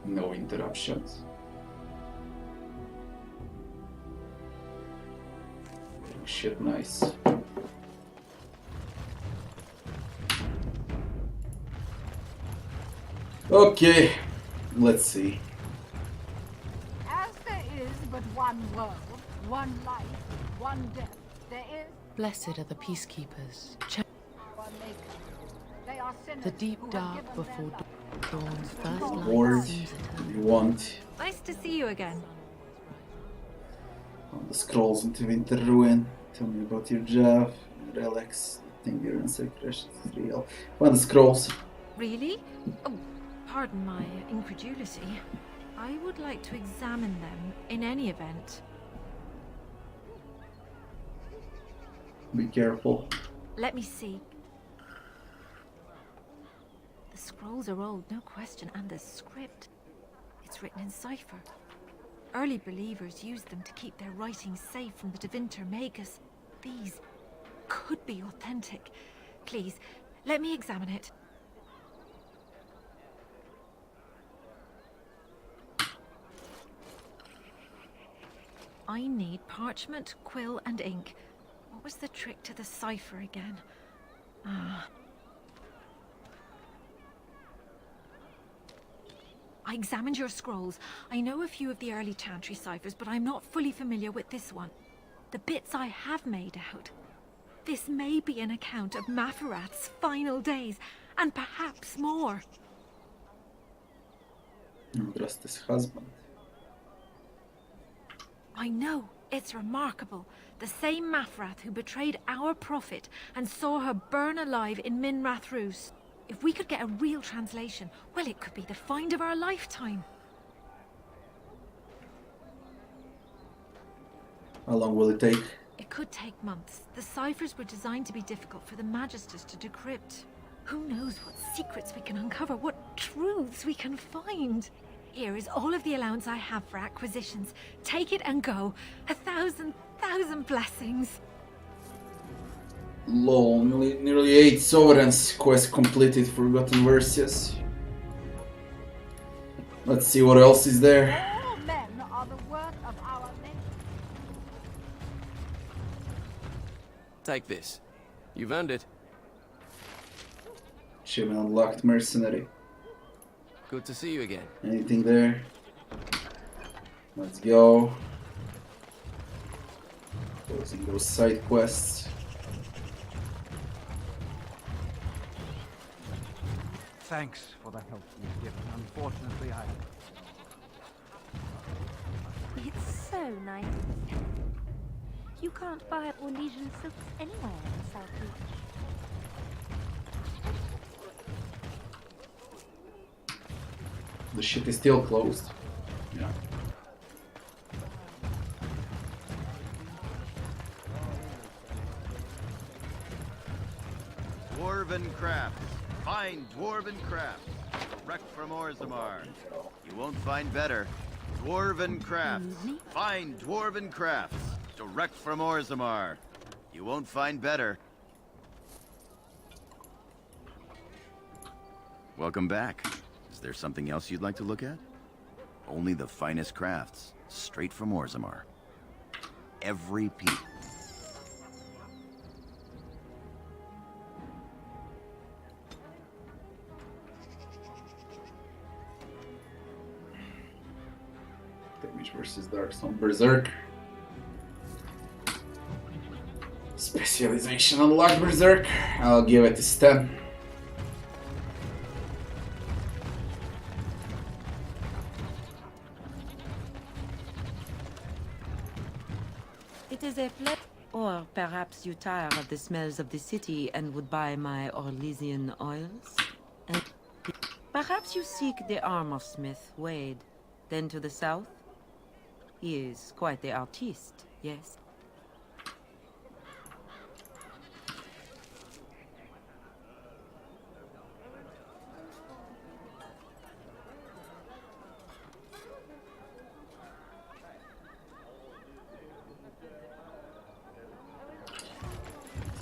No interruptions. Shit, nice. Okay, let's see. As there is but one world, one life, one death, there is Blessed are the peacekeepers. one maker. They are sinners The deep who have dark given before their dawn's first light Board, seems eternal. you want Nice to see you again. on the scrolls into Winter Ruin. Tell me about your job, relics, endurance, aggression, real. On the scrolls. Really? Oh, pardon my incredulity. I would like to examine them in any event. Be careful. Let me see. The scrolls are old, no question, and the script. It's written in cipher. Early believers used them to keep their writings safe from the Neverwinter magus. These could be authentic. Please, let me examine it. I need parchment, quill, and ink. What was the trick to the cipher again? I examined your scrolls. I know a few of the early Chantry ciphers, but I'm not fully familiar with this one. The bits I have made out. This may be an account of Maferath's final days, and perhaps more. Just his husband. I know. It's remarkable. The same Maferath who betrayed our prophet and saw her burn alive in Minrath Rus. If we could get a real translation, well, it could be the find of our lifetime. How long will it take? It could take months. The ciphers were designed to be difficult for the Magisters to decrypt. Who knows what secrets we can uncover, what truths we can find. Here is all of the allowance I have for acquisitions. Take it and go. 1,000 blessings. Lol, nearly 8 sovereigns. Quest completed, Forgotten Verses. Let's see what else is there. all men are the work of our maker. Take this. You've earned it. Achievement unlocked, Mercenary. Good to see you again. Anything there? Let's go. Closing those side quests. Thanks for the help you've given. Unfortunately, I... It's so nice. You can't buy Orlesian silks anywhere in South Beach. The ship is still closed. Yeah. Dwarven crafts. Find dwarven crafts. Direct from Orzammar. You won't find better. Dwarven crafts. Find dwarven crafts. Direct from Orzammar. You won't find better. Welcome back. Is there something else you'd like to look at? Only the finest crafts. Straight from Orzammar. Every piece. Damage versus Darkstone Berserk. Specialization unlocked Berserk. I'll give it a stem. It is a pleasure. Or perhaps you tire of the smells of the city and would buy my Orlesian oils? And perhaps you seek the armor smith, Wade. Then to the south? He is quite the artiste, yes?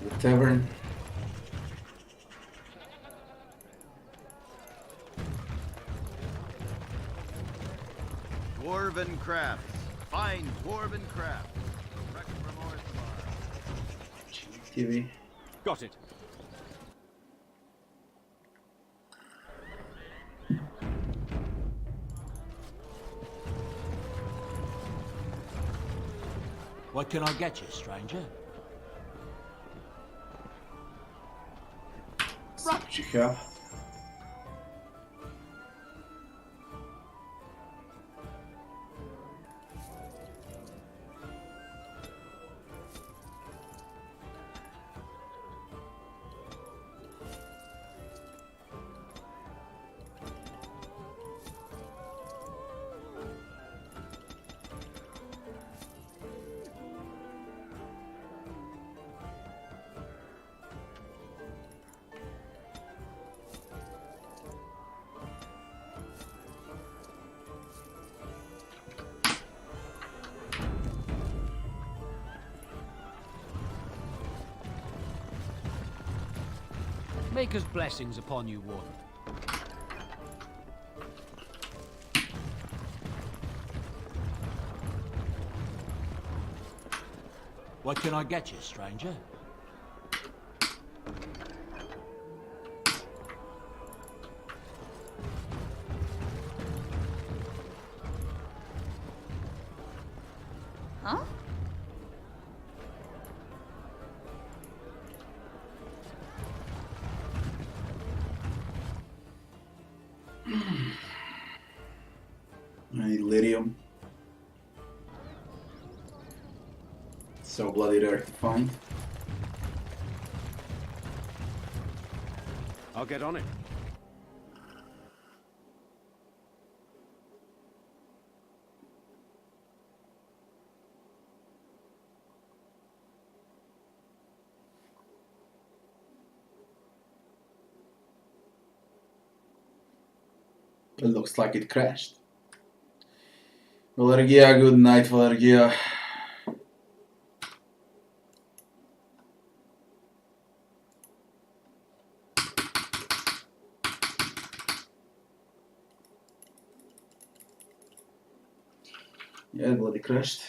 The tavern. Dwarven crafts. Find dwarven crafts. Direct from Orzammar. TV. Got it. What can I get you, stranger? See what you have. Maker's blessings upon you, Warden. What can I get you, stranger? Huh? I need lithium. So bloody rare to find. I'll get on it. It looks like it crashed. Werglia, good night, Werglia. Yeah, it bloody crashed.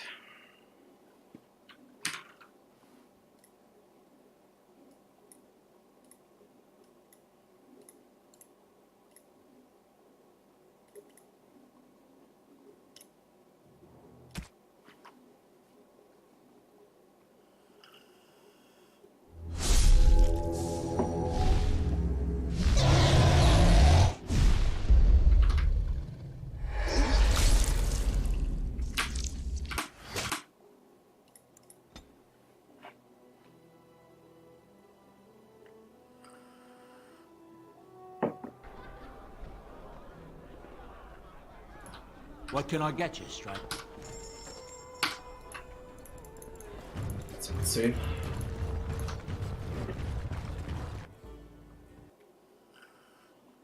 What can I get you, stranger? Let's see.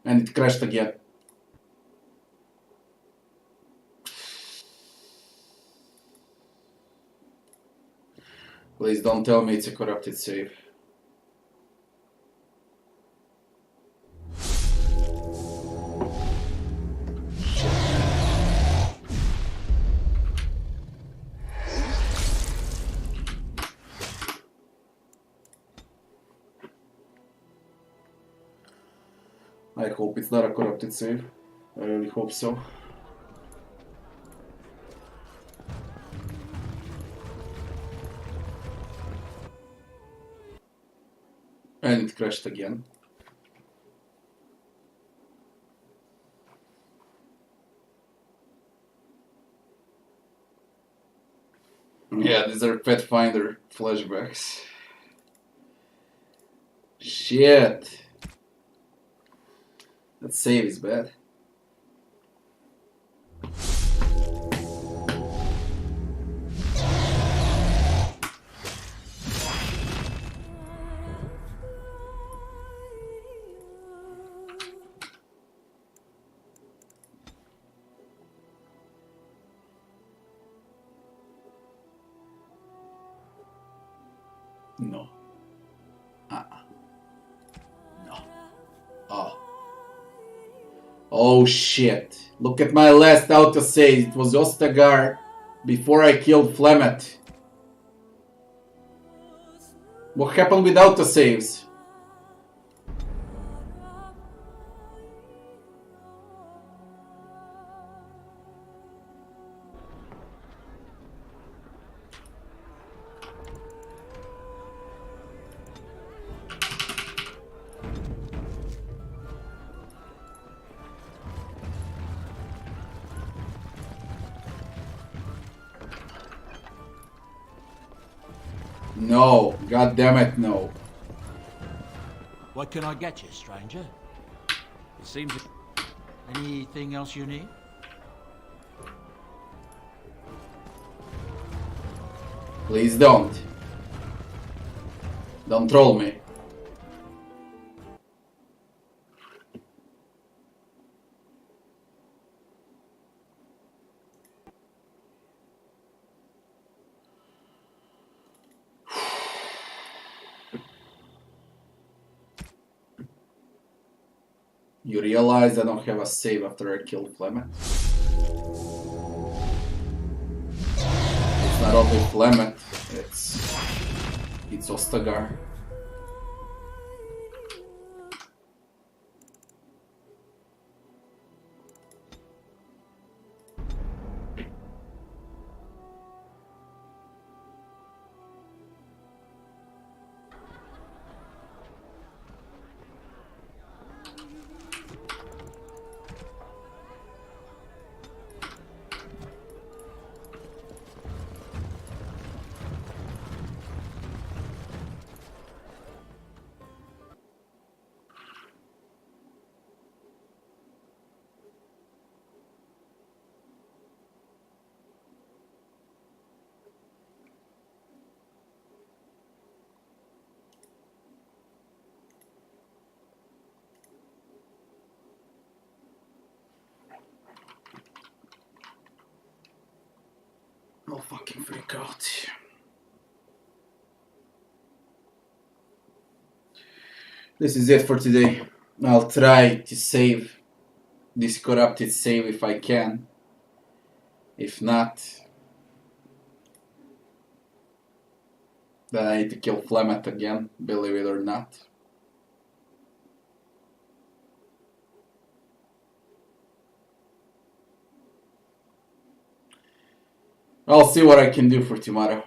And it crashed again. Please don't tell me it's a corrupted save. I hope it's not a corrupted save. I really hope so. And it crashed again. Yeah, these are Pathfinder flashbacks. Shit. That save is bad. No. No. Oh. Oh shit. Look at my last autosave. It was Ostagar before I killed Flemeth. What happened with autosaves? No, god damn it, no. What can I get you, stranger? It seems... Anything else you need? Please don't. Don't troll me. You realize I don't have a save after I kill Flemeth? It's not only Flemeth, it's Ostagar. I'll fucking freak out. This is it for today. I'll try to save this corrupted save if I can. If not, then I need to kill Flemeth again, believe it or not. I'll see what I can do for tomorrow.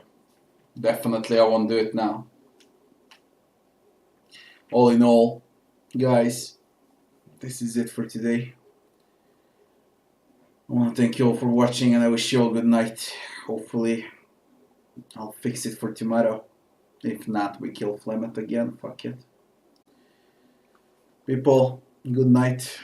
Definitely I won't do it now. All in all, guys, this is it for today. I want to thank you all for watching and I wish you all good night. Hopefully I'll fix it for tomorrow. If not, we kill Flemeth again. Fuck it. People, good night.